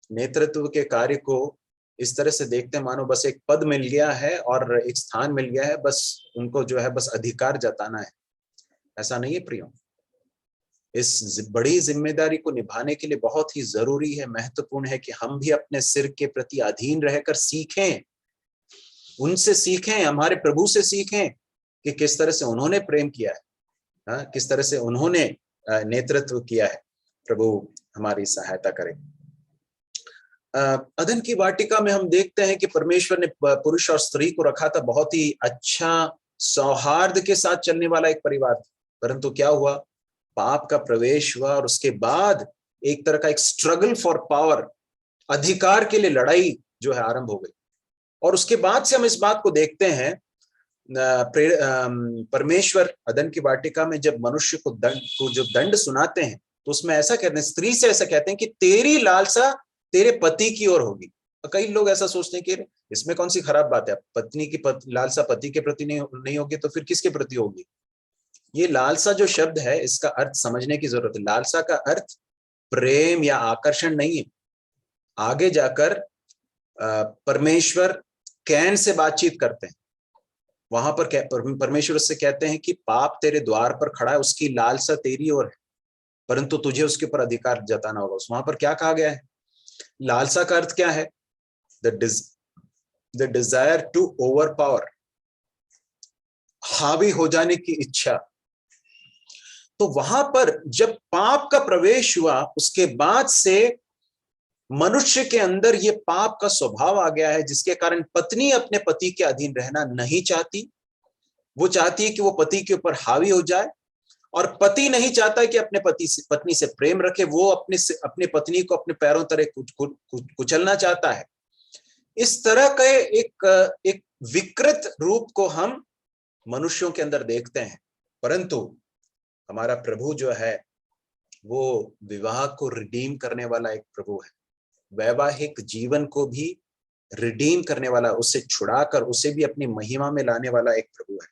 नेतृत्व के कार्य को इस तरह से देखते हैं मानो बस एक पद मिल गया है और एक स्थान मिल गया है, बस उनको जो है बस अधिकार जताना है। ऐसा नहीं है प्रियो। इस बड़ी जिम्मेदारी को निभाने के लिए बहुत ही जरूरी है, महत्वपूर्ण है कि हम भी अपने सिर के प्रति अधीन रहकर सीखें, उनसे सीखें, हमारे प्रभु से सीखें कि किस तरह से उन्होंने प्रेम किया है, किस तरह से उन्होंने नेतृत्व किया है। प्रभु हमारी सहायता करें। अदन की वाटिका में हम देखते हैं कि परमेश्वर ने पुरुष और स्त्री को रखा था, बहुत ही अच्छा सौहार्द के साथ चलने वाला एक परिवार था। परंतु क्या हुआ, पाप का प्रवेश हुआ और उसके बाद एक तरह का एक स्ट्रगल फॉर पावर, अधिकार के लिए लड़ाई जो है आरंभ हो गई। और उसके बाद से हम इस बात को देखते हैं, परमेश्वर अदन की वाटिका में जब मनुष्य को जो दंड सुनाते हैं तो उसमें ऐसा कहते हैं, स्त्री से ऐसा कहते हैं कि तेरी लालसा तेरे पति की ओर होगी। कई लोग ऐसा सोचते हैं कि इसमें कौन सी खराब बात है, पत्नी की लालसा पति के प्रति नहीं होगी तो फिर किसके प्रति होगी। ये लालसा जो शब्द है, इसका अर्थ समझने की जरूरत है। लालसा का अर्थ प्रेम या आकर्षण नहीं है। आगे जाकर परमेश्वर कैन से बातचीत करते हैं, वहां पर परमेश्वर से कहते हैं कि पाप तेरे द्वार पर खड़ा है, उसकी लालसा तेरी ओर है, परंतु तुझे उसके ऊपर अधिकार जताना होगा। वहां पर क्या कहा गया है, लालसा का अर्थ क्या है, the desire to overpower, हावी हो जाने की इच्छा। तो वहां पर जब पाप का प्रवेश हुआ, उसके बाद से मनुष्य के अंदर ये पाप का स्वभाव आ गया है, जिसके कारण पत्नी अपने पति के अधीन रहना नहीं चाहती। वो चाहती है कि वो पति के ऊपर हावी हो जाए, और पति नहीं चाहता कि अपने पत्नी से प्रेम रखे। वो अपने पत्नी को अपने पैरों तले कुचलना चाहता है। इस तरह का एक विकृत रूप को हम मनुष्यों के अंदर देखते हैं। परंतु हमारा प्रभु जो है वो विवाह को रिडीम करने वाला एक प्रभु है, वैवाहिक जीवन को भी रिडीम करने वाला, उससे छुड़ाकर उसे भी अपनी महिमा में लाने वाला एक प्रभु है।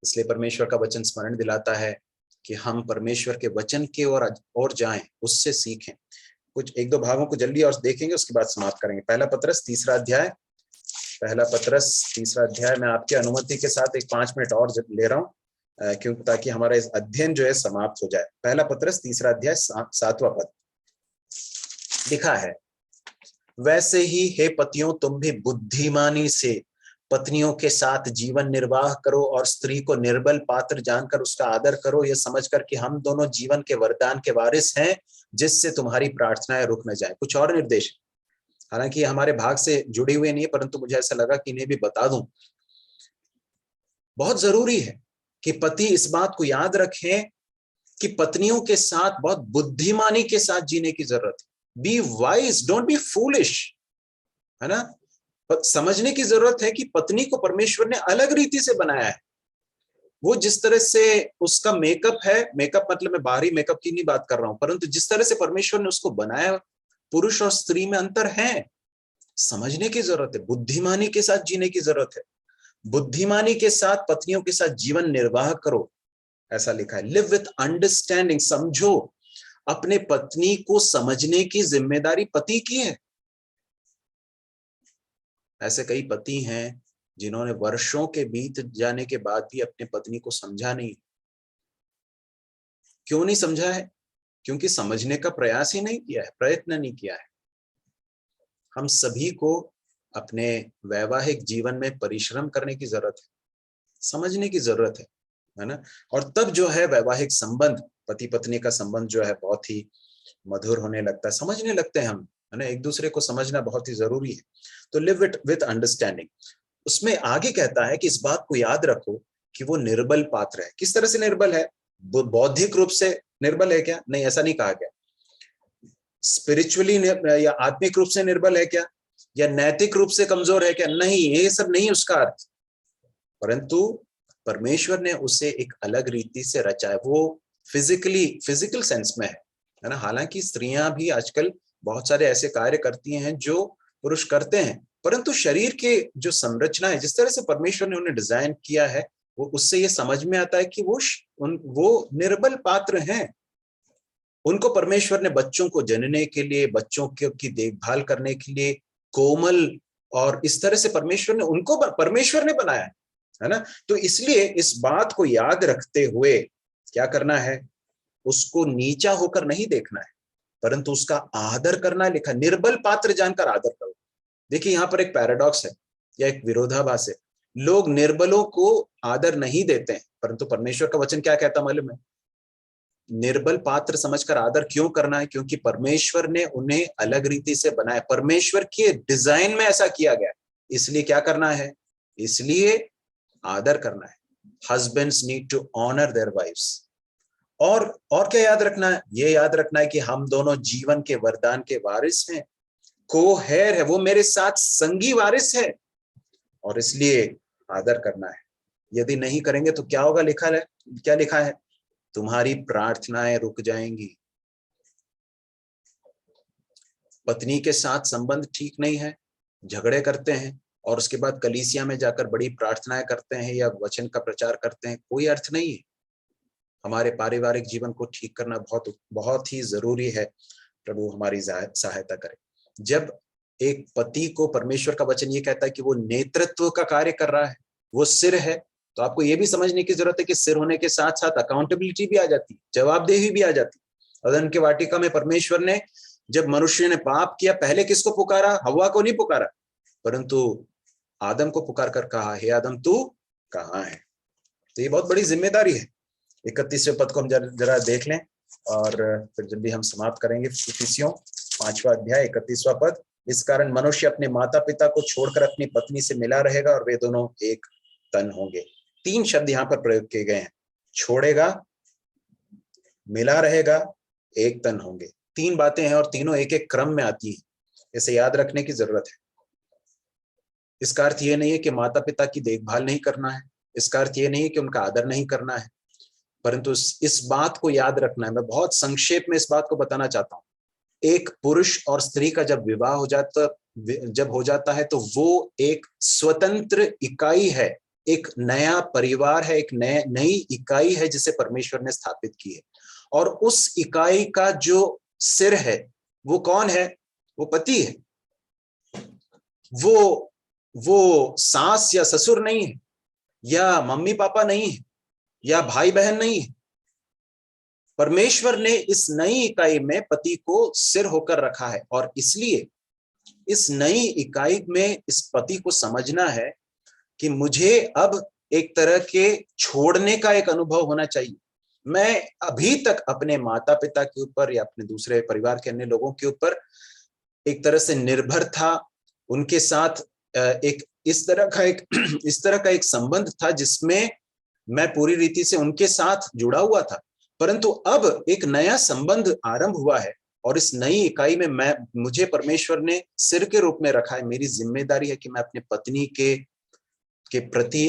इसलिए परमेश्वर का वचन स्मरण दिलाता है कि हम परमेश्वर के वचन के ओर जाएं, उससे सीखें। कुछ एक दो भागों को जल्दी और देखेंगे, उसके बाद समाप्त करेंगे। पहला पत्रस तीसरा अध्याय मैं आपकी अनुमति के साथ एक 5 मिनट और ले रहा हूं, क्योंकि ताकि हमारा इस अध्ययन जो है समाप्त हो जाए। पहला पत्रस तीसरा अध्याय 7वां पद लिखा है, वैसे ही हे पतियों तुम भी बुद्धिमानी से पत्नियों के साथ जीवन निर्वाह करो और स्त्री को निर्बल पात्र जानकर उसका आदर करो, यह समझकर कि हम दोनों जीवन के वरदान के वारिस हैं, जिससे तुम्हारी प्रार्थनाएं रुक न जाए। कुछ और निर्देश, हालांकि हमारे भाग से जुड़े हुए नहीं है, परंतु मुझे ऐसा लगा कि इन्हें भी बता दूं। बहुत जरूरी है कि पति इस बात को याद रखें कि पत्नियों के साथ बहुत बुद्धिमानी के साथ जीने की जरूरत है। Be wise, don't be foolish, है ना। समझने की जरूरत है कि पत्नी को परमेश्वर ने अलग रीति से बनाया है। वो जिस तरह से उसका मेकअप है, मेकअप मतलब मैं बाहरी मेकअप की नहीं बात कर रहा हूं, परंतु जिस तरह से परमेश्वर ने उसको बनाया, पुरुष और स्त्री में अंतर है। समझने की जरूरत है, बुद्धिमानी के साथ जीने की जरूरत है। बुद्धिमानी के साथ पत्नियों के साथ जीवन निर्वाह करो, ऐसा लिखा है। लिव विथ अंडरस्टैंडिंग, समझो। अपने पत्नी को समझने की जिम्मेदारी पति की है। ऐसे कई पति हैं जिन्होंने वर्षों के बीत जाने के बाद भी अपने पत्नी को समझा नहीं। क्यों नहीं समझा है? क्योंकि समझने का प्रयास ही नहीं किया है, प्रयत्न नहीं किया है। हम सभी को अपने वैवाहिक जीवन में परिश्रम करने की जरूरत है, समझने की जरूरत है ना। और तब जो है वैवाहिक संबंध, पति पत्नी का संबंध जो है बहुत ही मधुर होने लगता है, समझने लगते हैं हम, है ना। एक दूसरे को समझना बहुत ही जरूरी है। तो लिव इट विथ अंडरस्टैंडिंग। उसमें आगे कहता है कि इस बात को याद रखो कि वो निर्बल पात्र है। किस तरह से निर्बल है? बौद्धिक रूप से निर्बल है क्या? नहीं, ऐसा नहीं कहा गया। स्पिरिचुअली या आत्मिक रूप से निर्बल है क्या, या नैतिक रूप से कमजोर है क्या? नहीं, ये सब नहीं उसका अर्थ। परंतु परमेश्वर ने उसे एक अलग रीति से रचा है। वो फिजिकल सेंस में है ना। हालांकि स्त्रियां भी आजकल बहुत सारे ऐसे कार्य करती हैं जो पुरुष करते हैं, परंतु शरीर के जो संरचना है, जिस तरह से परमेश्वर ने उन्हें डिजाइन किया है, वो उससे ये समझ में आता है कि वो निर्बल पात्र हैं। उनको परमेश्वर ने बच्चों को जनने के लिए, बच्चों की देखभाल करने के लिए कोमल, और इस तरह से परमेश्वर ने बनाया है ना। तो इसलिए इस बात को याद रखते हुए क्या करना है, उसको नीचा होकर नहीं देखना है, परंतु उसका आदर करना है। लिखा, निर्बल पात्र जानकर आदर करो। देखिए यहाँ पर एक पैराडॉक्स है या एक विरोधाभास है। लोग निर्बलों को आदर नहीं देते हैं, परंतु परमेश्वर का वचन क्या कहता मालूम है, निर्बल पात्र समझकर आदर क्यों करना है, क्योंकि परमेश्वर ने उन्हें अलग रीति से बनाया, परमेश्वर के डिजाइन में ऐसा किया गया, इसलिए क्या करना है, इसलिए आदर करना है। Husbands need to honour their wives. और क्या याद रखना है, ये याद रखना है कि हम दोनों जीवन के वरदान के वारिस हैं, को-हेयर है, वो मेरे साथ संगी वारिस है, और इसलिए आदर करना है। यदि नहीं करेंगे तो क्या होगा, क्या लिखा है, तुम्हारी प्रार्थनाएं रुक जाएंगी। पत्नी के साथ संबंध ठीक नहीं है, झगड़े करते हैं, और उसके बाद कलीसिया में जाकर बड़ी प्रार्थनाएं करते हैं या वचन का प्रचार करते हैं, कोई अर्थ नहीं है। हमारे पारिवारिक जीवन को ठीक करना बहुत बहुत ही जरूरी है। प्रभु हमारी सहायता करे। जब एक पति को परमेश्वर का वचन ये कहता है कि वो नेतृत्व का कार्य कर रहा है, वो सिर है, तो आपको ये भी समझने की जरूरत है कि सिर होने के साथ साथ अकाउंटेबिलिटी भी आ जाती है, जवाबदेही भी आ जाती है। अदन के वाटिका में परमेश्वर ने, जब मनुष्य ने पाप किया, पहले किसको पुकारा, हव्वा को नहीं पुकारा, परंतु आदम को पुकार कर कहा, हे आदम तू कहाँ है। तो ये बहुत बड़ी जिम्मेदारी है। 31वें पद को हम जरा देख लें, और फिर जब भी हम समाप्त करेंगे। इफिसियों 5वां अध्याय 31वां पद, इस कारण मनुष्य अपने माता पिता को छोड़कर अपनी पत्नी से मिला रहेगा और वे दोनों एक तन होंगे। 3 शब्द यहाँ पर प्रयोग किए गए हैं, छोड़ेगा, मिला रहेगा, एक तन होंगे। 3 बातें हैं और तीनों एक एक क्रम में आती हैं, इसे याद रखने की जरूरत है। इसका अर्थ ये नहीं है कि माता पिता की देखभाल नहीं करना है, इसका अर्थ ये नहीं है कि उनका आदर नहीं करना है, परंतु इस बात को याद रखना है। मैं बहुत संक्षेप में इस बात को बताना चाहता हूँ। एक पुरुष और स्त्री का जब विवाह हो जाता है तो वो एक स्वतंत्र इकाई है, एक नया परिवार है, एक नई इकाई है जिसे परमेश्वर ने स्थापित की है। और उस इकाई का जो सिर है वो कौन है, वो पति है। वो सास या ससुर नहीं है, या मम्मी पापा नहीं है, या भाई बहन नहीं है। परमेश्वर ने इस नई इकाई में पति को सिर होकर रखा है, और इसलिए इस नई इकाई में इस पति को समझना है कि मुझे अब एक तरह के छोड़ने का एक अनुभव होना चाहिए। मैं अभी तक अपने माता पिता के ऊपर या अपने दूसरे परिवार के अन्य लोगों के ऊपर एक तरह से निर्भर था, उनके साथ एक इस तरह का एक संबंध था जिसमें मैं पूरी रीति से उनके साथ जुड़ा हुआ था। परंतु अब एक नया संबंध आरंभ हुआ है, और इस नई इकाई में मुझे परमेश्वर ने सिर के रूप में रखा है। मेरी जिम्मेदारी है कि मैं अपने पत्नी के प्रति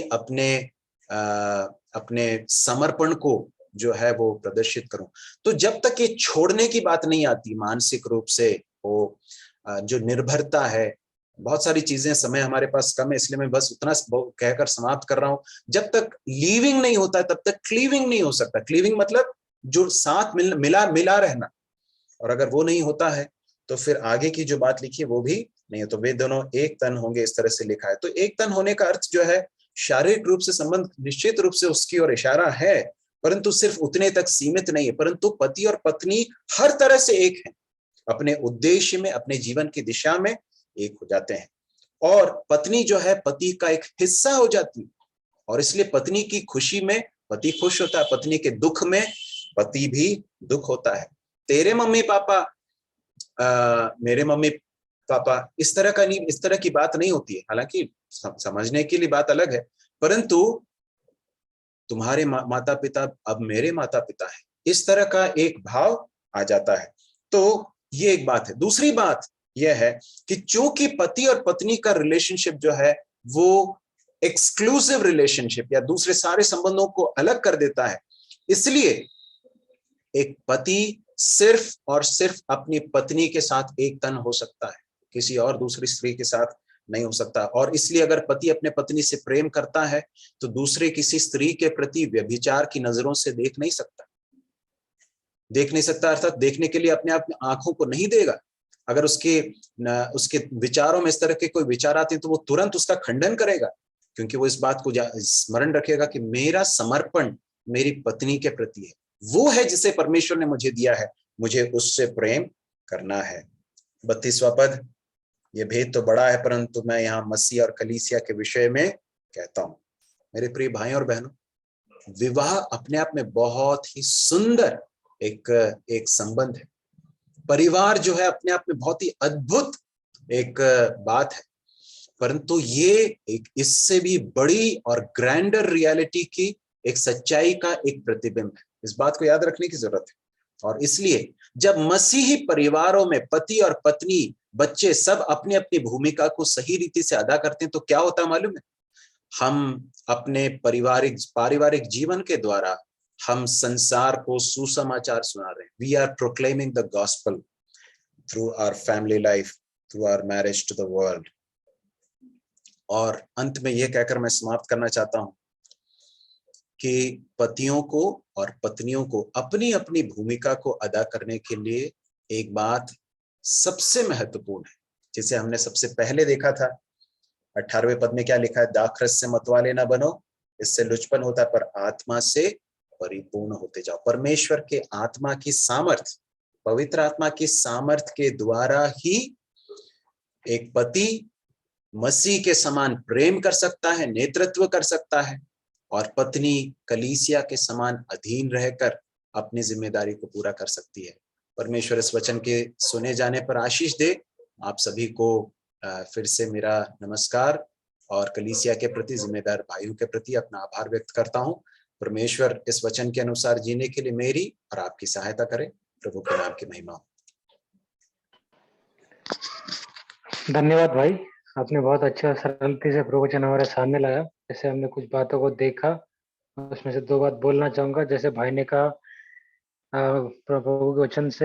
अपने समर्पण को जो है वो प्रदर्शित करूं। तो जब तक ये छोड़ने की बात नहीं आती मानसिक रूप से, वो जो निर्भरता है, बहुत सारी चीजें, समय हमारे पास कम है इसलिए मैं बस उतना कहकर समाप्त कर रहा हूं। जब तक लीविंग नहीं होता है तब तक क्लीविंग नहीं हो सकता। क्लीविंग मतलब जो साथ मिला रहना, और अगर वो नहीं होता है तो फिर आगे की जो बात लिखी है वो भी नहीं है। तो वे दोनों एक तन होंगे, इस तरह से लिखा है। तो एक तन होने का अर्थ जो है, शारीरिक रूप से संबंध निश्चित रूप से उसकी ओर इशारा है, परंतु सिर्फ उतने तक सीमित नहीं है। परंतु पति और पत्नी हर तरह से एक है, अपने उद्देश्य में, अपने जीवन की दिशा में एक हो जाते हैं, और पत्नी जो है पति का एक हिस्सा हो जाती है, और इसलिए पत्नी की खुशी में पति खुश होता है, पत्नी के दुख में पति भी दुख होता है। तेरे मम्मी पापा मेरे मम्मी पापा, इस तरह की बात नहीं होती है। हालांकि समझने के लिए बात अलग है, परंतु तुम्हारे माता पिता अब मेरे माता पिता है, इस तरह का एक भाव आ जाता है। तो ये एक बात है। दूसरी बात यह है कि चूंकि पति और पत्नी का रिलेशनशिप जो है वो एक्सक्लूसिव रिलेशनशिप या दूसरे सारे संबंधों को अलग कर देता है, इसलिए एक पति सिर्फ और सिर्फ अपनी पत्नी के साथ एक तन हो सकता है, किसी और दूसरी स्त्री के साथ नहीं हो सकता। और इसलिए अगर पति अपने पत्नी से प्रेम करता है तो दूसरे किसी स्त्री के प्रति व्यभिचार की नजरों से देख नहीं सकता, अर्थात देखने के लिए अपने आप आंखों को नहीं देगा। अगर उसके विचारों में इस तरह के कोई विचार आते हैं तो वो तुरंत उसका खंडन करेगा, क्योंकि वो इस बात को स्मरण रखेगा कि मेरा समर्पण मेरी पत्नी के प्रति है, वो है जिसे परमेश्वर ने मुझे दिया है, मुझे उससे प्रेम करना है। 32वां पद, ये भेद तो बड़ा है परंतु मैं यहाँ मसीह और कलीसिया के विषय में कहता हूं। मेरे प्रिय भाई और बहनों, विवाह अपने आप में बहुत ही सुंदर एक संबंध है। परिवार जो है अपने आप में बहुत ही अद्भुत एक बात है, परंतु ये एक इससे भी बड़ी और ग्रैंडर रियलिटी की एक सच्चाई का एक प्रतिबिंब है। इस बात को याद रखने की जरूरत है। और इसलिए जब मसीही परिवारों में पति और पत्नी, बच्चे सब अपनी अपनी भूमिका को सही रीति से अदा करते हैं तो क्या होता है मालूम है? हम अपने पारिवारिक जीवन के द्वारा हम संसार को सुसमाचार सुना रहे हैं। We are proclaiming the gospel through our family life, through our marriage to the world. और अंत में यह कहकर मैं समाप्त करना चाहता हूं कि पतियों को और पत्नियों को अपनी अपनी भूमिका को अदा करने के लिए एक बात सबसे महत्वपूर्ण है, जिसे हमने सबसे पहले देखा था। 18वें पद में क्या लिखा है? दाखरस से मतवाले ना बनो, इससे लुचपन होता है, पर आत्मा से परिपूर्ण होते जाओ। परमेश्वर के आत्मा की सामर्थ, पवित्र आत्मा की सामर्थ के द्वारा ही एक पति मसीह के समान प्रेम कर सकता है, नेतृत्व कर सकता है, और पत्नी कलीसिया के समान अधीन रहकर अपनी जिम्मेदारी को पूरा कर सकती है। परमेश्वर इस वचन के सुने जाने पर आशीष दे। आप सभी को फिर से मेरा नमस्कार, और कलीसिया के प्रति, जिम्मेदार भाइयों के प्रति अपना आभार व्यक्त करता हूं। परमेश्वर इस वचन के अनुसार जीने के लिए मेरी और आपकी सहायता करे। प्रभु के नाम की महिमा हो। धन्यवाद भाई, आपने बहुत अच्छा सरलता से प्रवचन हमारे सामने लाया। जैसे हमने कुछ बातों को देखा, उसमें से 2 बात बोलना चाहूंगा। जैसे भाई ने कहा प्रभु के वचन से